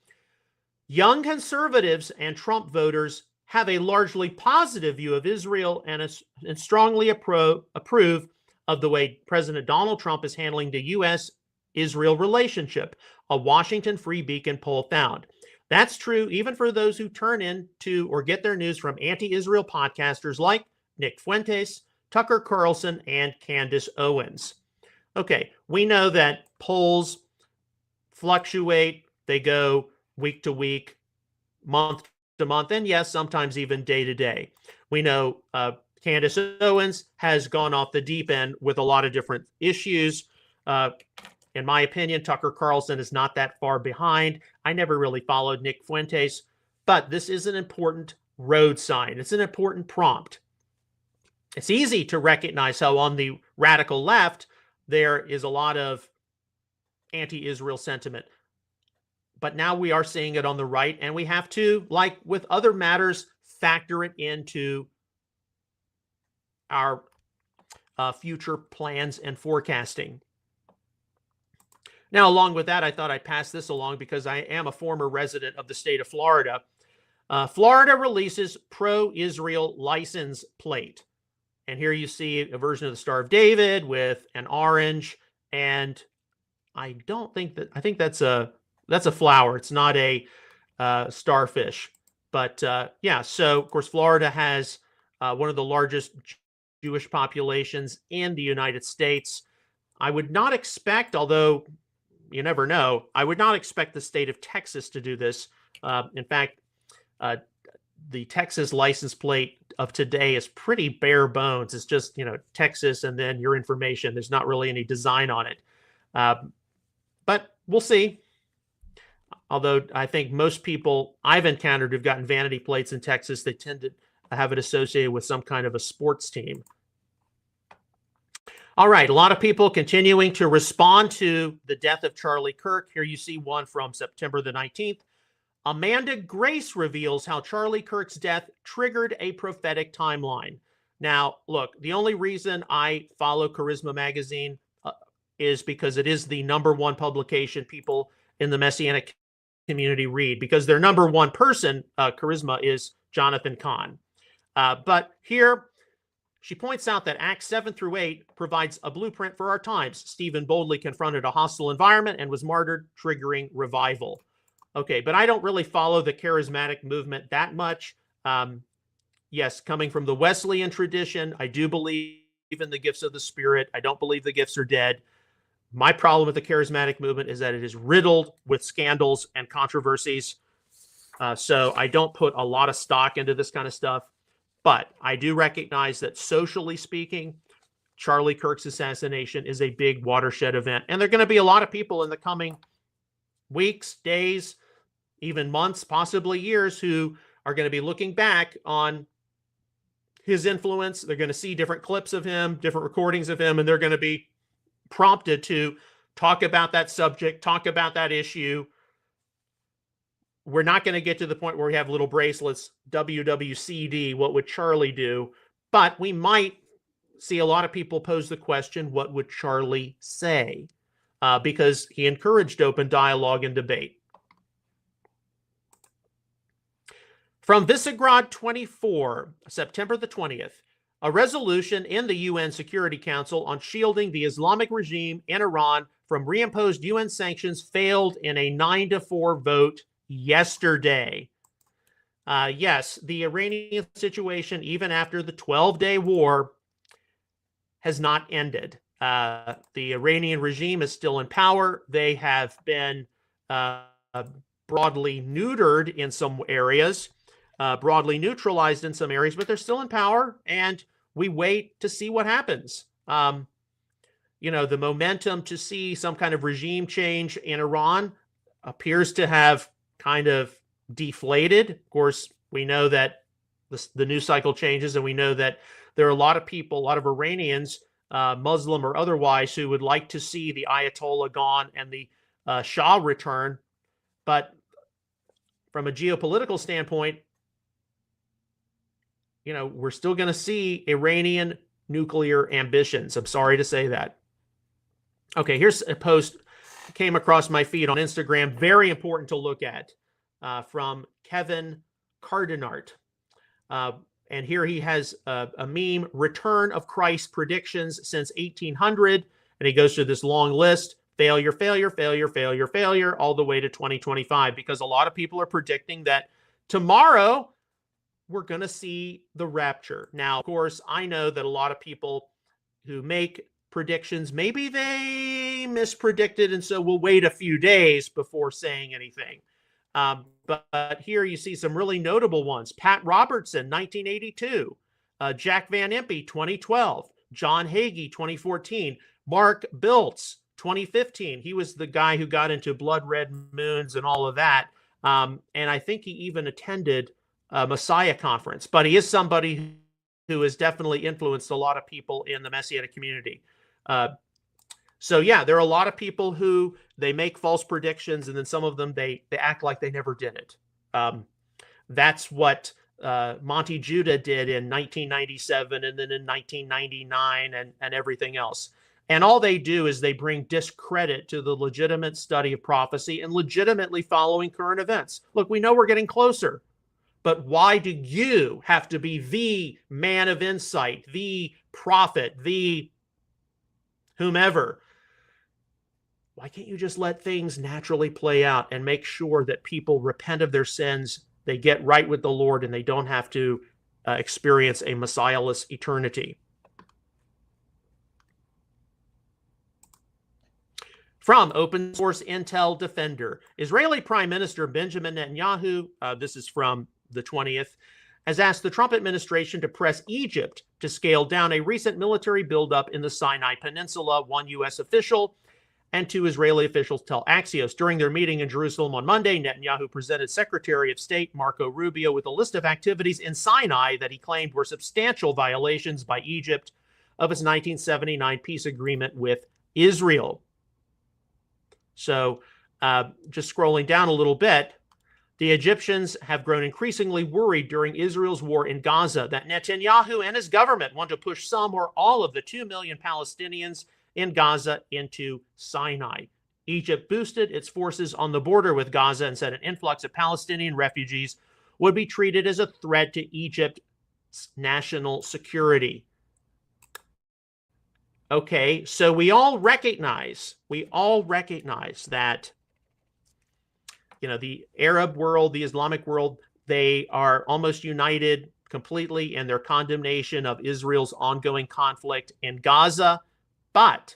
Young conservatives and Trump voters have a largely positive view of Israel and strongly approve of the way President Donald Trump is handling the U.S.-Israel relationship, a Washington Free Beacon poll found. That's true even for those who turn into or get their news from anti-Israel podcasters like Nick Fuentes, Tucker Carlson, and Candace Owens. Okay, we know that polls fluctuate. They go week to week, month to month, and yes, sometimes even day to day. We know Candace Owens has gone off the deep end with a lot of different issues. In my opinion, Tucker Carlson is not that far behind. I never really followed Nick Fuentes, but this is an important road sign. It's an important prompt. It's easy to recognize how on the radical left, there is a lot of anti-Israel sentiment. But now we are seeing it on the right, and we have to, like with other matters, factor it into our future plans and forecasting. Now, along with that, I thought I'd pass this along because I am a former resident of the state of Florida. Florida releases pro-Israel license plate. And here you see a version of the Star of David with an orange, and I think that's a flower. It's not a starfish. But yeah, so of course, Florida has one of the largest Jewish populations in the United States. I would not expect, although you never know, I would not expect the state of Texas to do this. In fact, the Texas license plate of today is pretty bare bones. It's just, Texas and then your information. There's not really any design on it. But we'll see. Although I think most people I've encountered who've gotten vanity plates in Texas, they tend to have it associated with some kind of a sports team. All right, a lot of people continuing to respond to the death of Charlie Kirk. Here you see one from September the 19th. Amanda Grace reveals how Charlie Kirk's death triggered a prophetic timeline. Now, look, the only reason I follow Charisma Magazine is because it is the #1 publication people in the Messianic community read, because their #1 person, Charisma, is Jonathan Cahn. But here, she points out that Acts 7 through 8 provides a blueprint for our times. Stephen boldly confronted a hostile environment and was martyred, triggering revival. Okay, but I don't really follow the charismatic movement that much. Yes, coming from the Wesleyan tradition, I do believe in the gifts of the Spirit. I don't believe the gifts are dead. My problem with the charismatic movement is that it is riddled with scandals and controversies. So I don't put a lot of stock into this kind of stuff. But I do recognize that socially speaking, Charlie Kirk's assassination is a big watershed event. And there are going to be a lot of people in the coming weeks, days, even months, possibly years, who are going to be looking back on his influence. They're going to see different clips of him, different recordings of him, and they're going to be prompted to talk about that subject, talk about that issue. We're not going to get to the point where we have little bracelets, WWCD, what would Charlie do? But we might see a lot of people pose the question, what would Charlie say? Because he encouraged open dialogue and debate. From Visegrad 24, September the 20th, a resolution in the UN Security Council on shielding the Islamic regime in Iran from reimposed UN sanctions failed in a 9-4 vote yesterday. Yes, the Iranian situation, even after the 12-day war, has not ended. The Iranian regime is still in power. They have been broadly neutered in some areas, broadly neutralized in some areas, but they're still in power, and we wait to see what happens. the momentum to see some kind of regime change in Iran appears to have kind of deflated. Of course, we know that the news cycle changes, and we know that there are a lot of people, a lot of Iranians, Muslim or otherwise, who would like to see the Ayatollah gone and the Shah return. But from a geopolitical standpoint, we're still going to see Iranian nuclear ambitions. I'm sorry to say that. Okay, here's a post came across my feed on Instagram, very important to look at, from Kevin Cardinart. And here he has a meme, Return of Christ predictions since 1800. And he goes through this long list, failure, failure, failure, failure, failure, all the way to 2025, because a lot of people are predicting that tomorrow we're going to see the rapture. Now, of course, I know that a lot of people who make predictions, maybe they mispredicted, and so we'll wait a few days before saying anything. But here you see some really notable ones. Pat Robertson, 1982. Jack Van Impe, 2012. John Hagee, 2014. Mark Biltz, 2015. He was the guy who got into blood red moons and all of that. And I think he even attended a Messiah conference. But he is somebody who has definitely influenced a lot of people in the Messianic community. So yeah, there are a lot of people who they make false predictions, and then some of them they act like they never did it. That's what Monty Judah did in 1997, and then in 1999, and everything else. And all they do is they bring discredit to the legitimate study of prophecy and legitimately following current events. Look, we know we're getting closer, but why do you have to be the man of insight, the prophet, the whomever? Why can't you just let things naturally play out and make sure that people repent of their sins, they get right with the Lord, and they don't have to experience a Messiahless eternity? From Open Source Intel Defender, Israeli Prime Minister Benjamin Netanyahu, this is from the 20th, has asked the Trump administration to press Egypt to scale down a recent military buildup in the Sinai Peninsula, one U.S. official and two Israeli officials tell Axios. During their meeting in Jerusalem on Monday, Netanyahu presented Secretary of State Marco Rubio with a list of activities in Sinai that he claimed were substantial violations by Egypt of its 1979 peace agreement with Israel. So just scrolling down a little bit, the Egyptians have grown increasingly worried during Israel's war in Gaza that Netanyahu and his government want to push some or all of the 2 million Palestinians in Gaza into Sinai. Egypt boosted its forces on the border with Gaza and said an influx of Palestinian refugees would be treated as a threat to Egypt's national security. Okay, so we all recognize that, the Arab world, the Islamic world, they are almost united completely in their condemnation of Israel's ongoing conflict in Gaza. But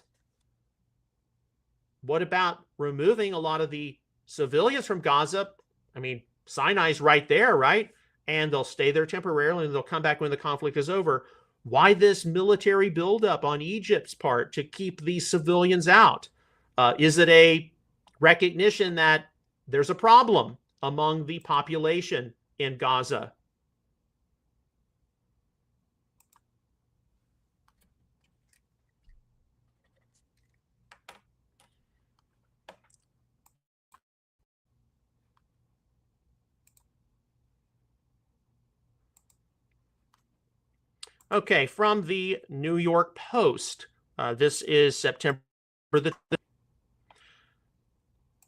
what about removing a lot of the civilians from Gaza? I mean, Sinai's right there, right? And they'll stay there temporarily, and they'll come back when the conflict is over. Why this military buildup on Egypt's part to keep these civilians out? Is it a recognition that there's a problem among the population in Gaza? Okay, from the New York Post. This is September the 3rd.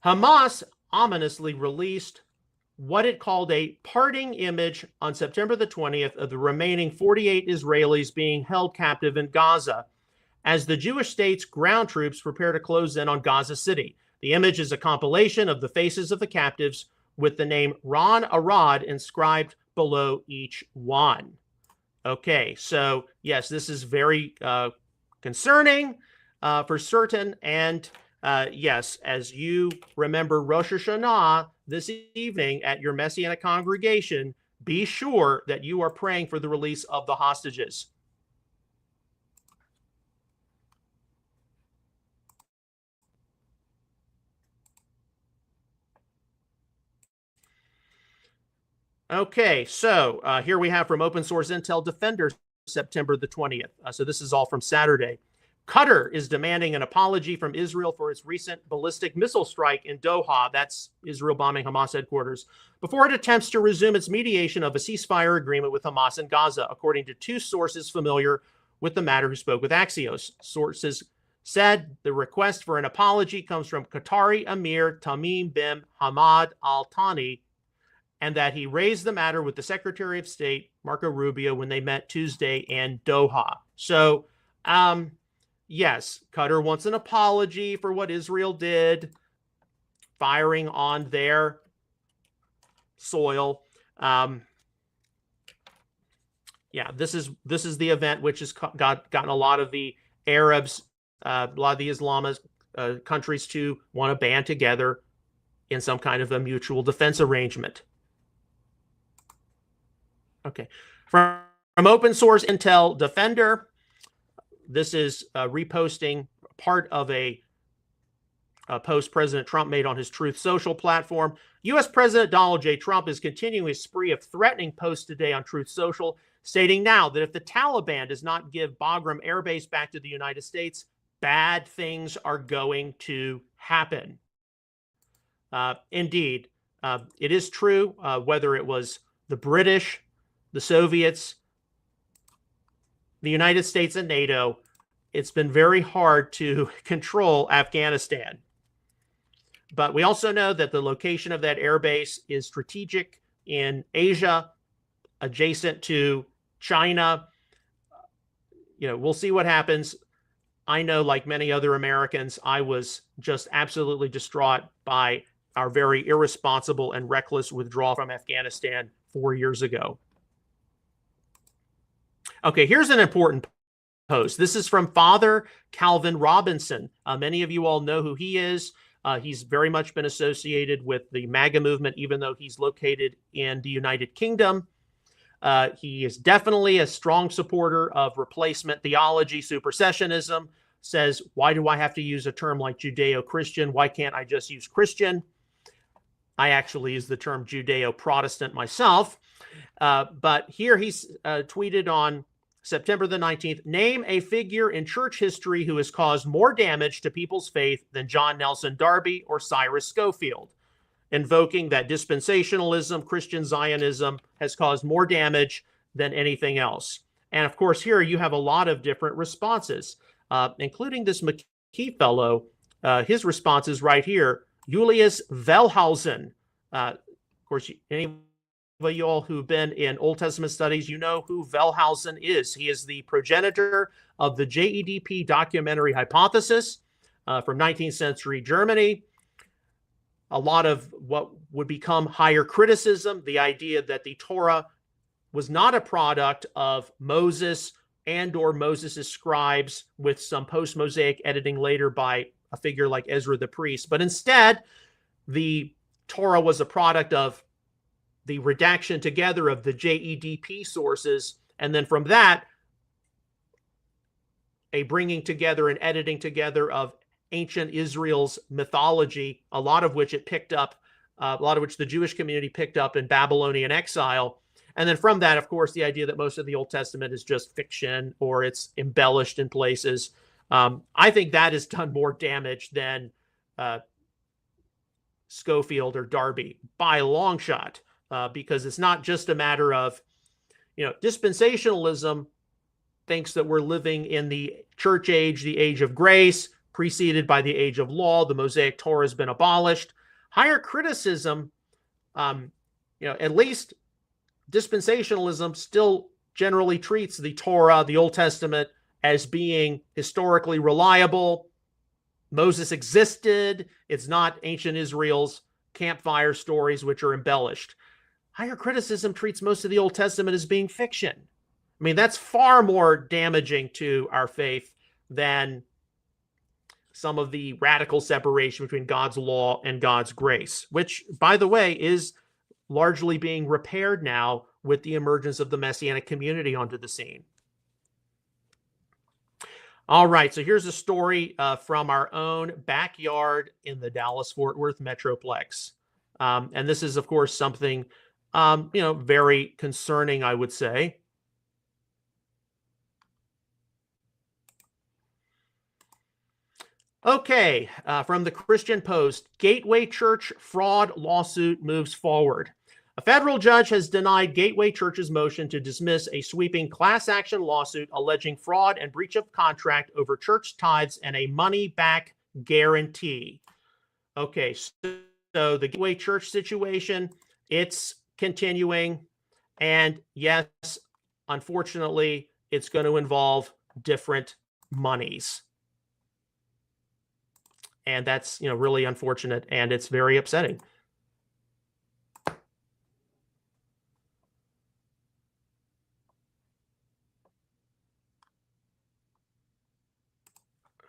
Hamas ominously released what it called a parting image on September the 20th of the remaining 48 Israelis being held captive in Gaza as the Jewish state's ground troops prepare to close in on Gaza City. The image is a compilation of the faces of the captives with the name Ron Arad inscribed below each one. Okay, so yes, this is very concerning for certain. And yes, as you remember Rosh Hashanah this evening at your Messianic congregation, be sure that you are praying for the release of the hostages. Okay, so here we have from Open Source Intel Defender, September the 20th. So this is all from Saturday. Qatar is demanding an apology from Israel for its recent ballistic missile strike in Doha, that's Israel bombing Hamas headquarters, before it attempts to resume its mediation of a ceasefire agreement with Hamas in Gaza, according to two sources familiar with the matter who spoke with Axios. Sources said the request for an apology comes from Qatari Emir Tamim bin Hamad Al Thani, and that he raised the matter with the Secretary of State, Marco Rubio, when they met Tuesday in Doha. So, yes, Qatar wants an apology for what Israel did, firing on their soil. Yeah, this is the event which has gotten a lot of the Arabs, a lot of the Islamist countries to want to band together in some kind of a mutual defense arrangement. Okay, from Open Source Intel Defender, this is reposting part of a post President Trump made on his Truth Social platform. U.S. President Donald J. Trump is continuing a spree of threatening posts today on Truth Social, stating now that if the Taliban does not give Bagram Air Base back to the United States, bad things are going to happen. Indeed, it is true, whether it was the British, the Soviets, the United States, and NATO, it's been very hard to control Afghanistan. But we also know that the location of that air base is strategic in Asia, adjacent to China. You know, we'll see what happens. I know, like many other Americans, I was just absolutely distraught by our very irresponsible and reckless withdrawal from Afghanistan 4 years ago. Okay, here's an important post. This is from Father Calvin Robinson. Many of you all know who he is. He's very much been associated with the MAGA movement, even though he's located in the United Kingdom. He is definitely a strong supporter of replacement theology, supersessionism, says, why do I have to use a term like Judeo-Christian? Why can't I just use Christian? I actually use the term Judeo-Protestant myself. But here he's tweeted on September the 19th, name a figure in church history who has caused more damage to people's faith than John Nelson Darby or Cyrus Schofield, invoking that dispensationalism, Christian Zionism has caused more damage than anything else. And of course, here you have a lot of different responses, including this McKee fellow. His response is right here, Julius Wellhausen. Of course, any of you all who've been in Old Testament studies, you know who Wellhausen is. He is the progenitor of the JEDP documentary hypothesis from 19th century Germany. A lot of what would become higher criticism, the idea that the Torah was not a product of Moses and or Moses' scribes with some post-Mosaic editing later by a figure like Ezra the priest, but instead the Torah was a product of the redaction together of the JEDP sources, and then from that, a bringing together and editing together of ancient Israel's mythology, a lot of which it picked up, a lot of which the Jewish community picked up in Babylonian exile. And then from that, of course, the idea that most of the Old Testament is just fiction or it's embellished in places. I think that has done more damage than Schofield or Darby by a long shot. Because it's not just a matter of, dispensationalism thinks that we're living in the church age, the age of grace, preceded by the age of law. The Mosaic Torah has been abolished. Higher criticism, at least dispensationalism still generally treats the Torah, the Old Testament, as being historically reliable. Moses existed. It's not ancient Israel's campfire stories, which are embellished. Higher criticism treats most of the Old Testament as being fiction. I mean, that's far more damaging to our faith than some of the radical separation between God's law and God's grace, which, by the way, is largely being repaired now with the emergence of the Messianic community onto the scene. All right, so here's a story from our own backyard in the Dallas-Fort Worth Metroplex. And this is, of course, something very concerning, I would say. Okay, from the Christian Post, Gateway Church fraud lawsuit moves forward. A federal judge has denied Gateway Church's motion to dismiss a sweeping class action lawsuit alleging fraud and breach of contract over church tithes and a money-back guarantee. Okay, so the Gateway Church situation, it's continuing. And yes, unfortunately, it's going to involve different monies. And that's, really unfortunate, and it's very upsetting.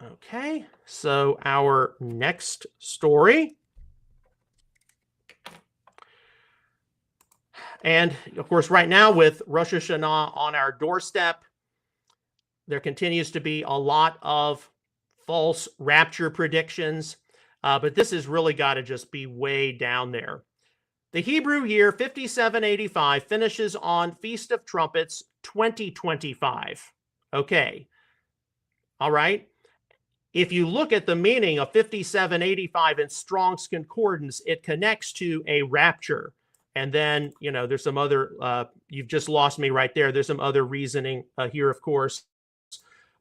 Okay, so our next story. And of course, right now with Rosh Hashanah on our doorstep, there continues to be a lot of false rapture predictions, but this has really got to just be way down there. The Hebrew year 5785 finishes on Feast of Trumpets 2025. Okay. All right. If you look at the meaning of 5785 in Strong's Concordance, it connects to a rapture. And then, there's some other, you've just lost me right there. There's some other reasoning here, of course.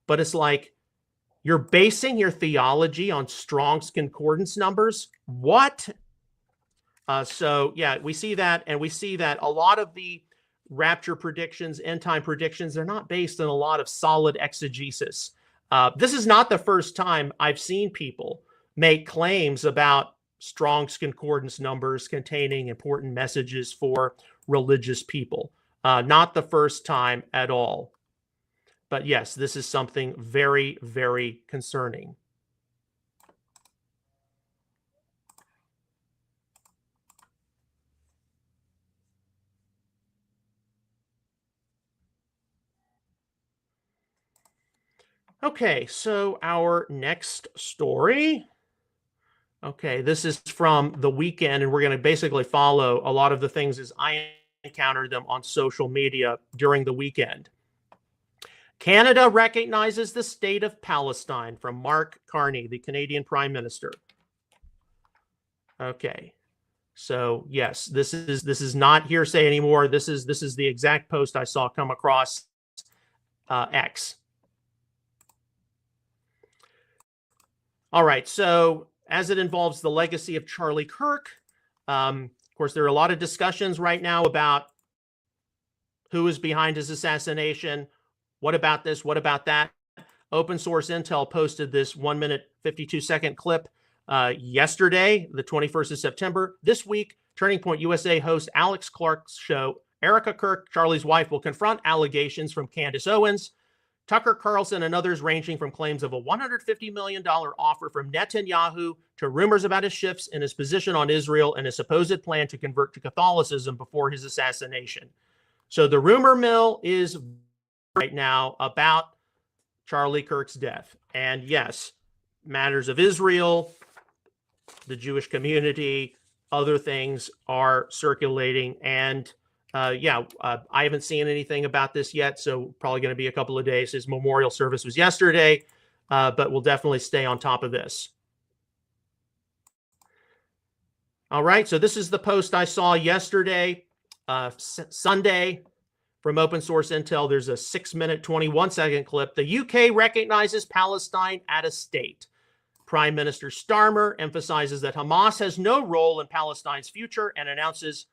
But it's like, you're basing your theology on Strong's Concordance numbers? What? So, yeah, we see that. And we see that a lot of the rapture predictions, end time predictions, they're not based on a lot of solid exegesis. This is not the first time I've seen people make claims about Strong's Concordance numbers containing important messages for religious people. Not the first time at all. But yes, this is something very, very concerning. Okay, so our next story. Okay, this is from the weekend, and we're going to basically follow a lot of the things as I encountered them on social media during the weekend. Canada recognizes the state of Palestine, from Mark Carney, the Canadian Prime Minister. Okay, so yes, this is not hearsay anymore. This is the exact post I saw come across X. All right, so as it involves the legacy of Charlie Kirk, of course, there are a lot of discussions right now about who is behind his assassination. What about this? What about that? Open Source Intel posted this 1 minute, 52-second clip yesterday, the 21st of September. This week, Turning Point USA host Alex Clark's show, Erica Kirk, Charlie's wife, will confront allegations from Candace Owens, Tucker Carlson, and others, ranging from claims of a $150 million offer from Netanyahu to rumors about his shifts in his position on Israel and his supposed plan to convert to Catholicism before his assassination. So the rumor mill is right now about Charlie Kirk's death. And yes, matters of Israel, the Jewish community, other things are circulating. And I haven't seen anything about this yet, so probably going to be a couple of days. His memorial service was yesterday, but we'll definitely stay on top of this. All right, so this is the post I saw yesterday, Sunday, from Open Source Intel. There's a 6-minute, 21-second clip. The UK recognizes Palestine as a state. Prime Minister Starmer emphasizes that Hamas has no role in Palestine's future and announces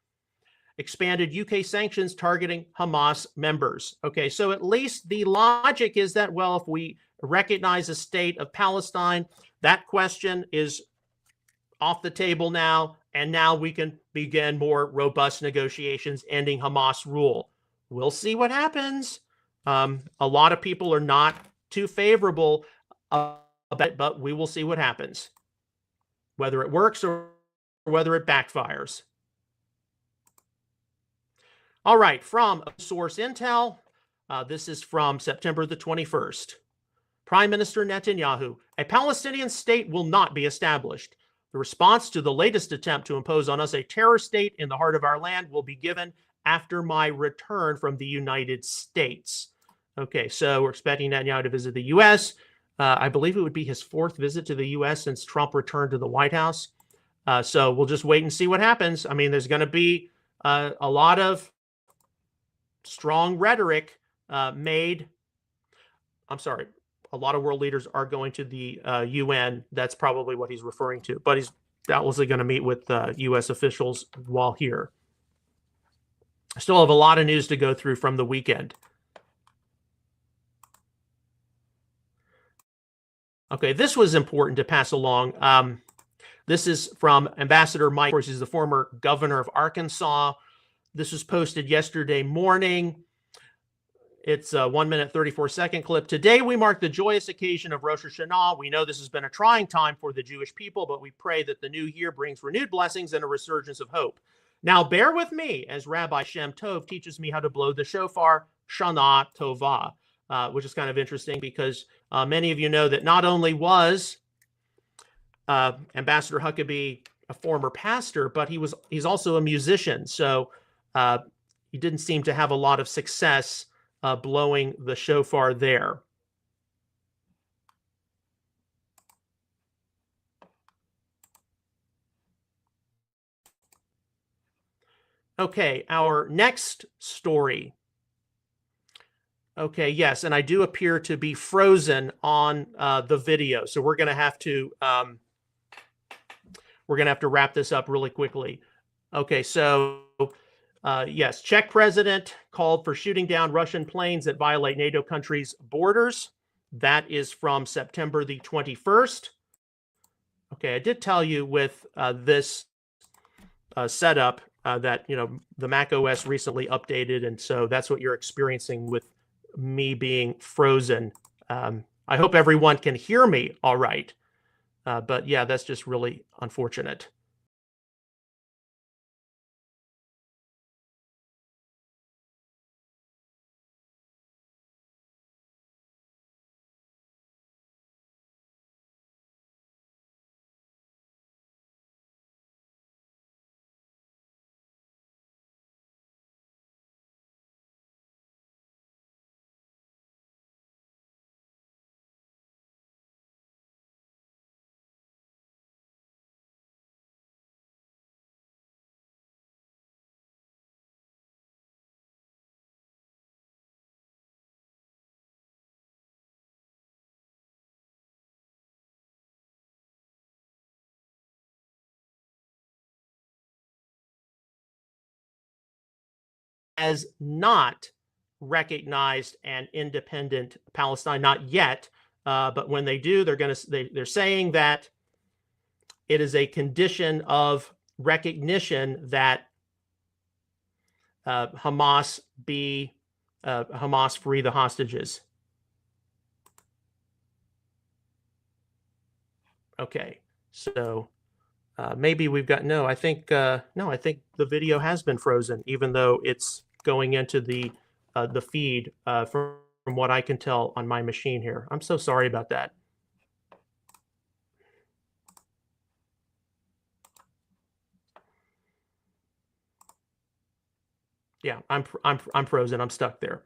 expanded UK sanctions targeting Hamas members. Okay, so at least the logic is that, well, if we recognize a state of Palestine, that question is off the table now, and now we can begin more robust negotiations ending Hamas rule. We'll see what happens. A lot of people are not too favorable about it, but we will see what happens, whether it works or whether it backfires. All right, from Source Intel, this is from September the 21st. Prime Minister Netanyahu, a Palestinian state will not be established. The response to the latest attempt to impose on us a terror state in the heart of our land will be given after my return from the United States. Okay, so we're expecting Netanyahu to visit the U.S. I believe it would be his fourth visit to the U.S. since Trump returned to the White House. So we'll just wait and see what happens. I mean, there's going to be a lot of strong rhetoric made. I'm sorry. A lot of world leaders are going to the UN. That's probably what he's referring to. But he's doubtlessly going to meet with U.S. officials while here. I still have a lot of news to go through from the weekend. Okay, this was important to pass along. This is from Ambassador Mike. Of course, he's the former governor of Arkansas. This was posted yesterday morning. It's a 1 minute, 34-second clip. Today, we mark the joyous occasion of Rosh Hashanah. We know this has been a trying time for the Jewish people, but we pray that the new year brings renewed blessings and a resurgence of hope. Now, bear with me as Rabbi Shem Tov teaches me how to blow the shofar, Shana Tova, which is kind of interesting because many of you know that not only was Ambassador Huckabee a former pastor, but he's also a musician. So he didn't seem to have a lot of success blowing the shofar there. Okay, our next story. Okay, yes, and I do appear to be frozen on the video, so we're going to have to wrap this up really quickly. Okay, so yes, Czech president called for shooting down Russian planes that violate NATO countries' borders. That is from September the 21st. Okay, I did tell you with this setup that, you know, the Mac OS recently updated, and so that's what you're experiencing with me being frozen. I hope everyone can hear me all right. But yeah, that's just really unfortunate. Has not recognized an independent Palestine, not yet. But when they do, they're saying that it is a condition of recognition that Hamas free the hostages. Okay, so maybe we've got no. I think no. I think the video has been frozen, even though it's going into the feed from what I can tell on my machine here. I'm so sorry about that. Yeah, I'm frozen. I'm stuck there.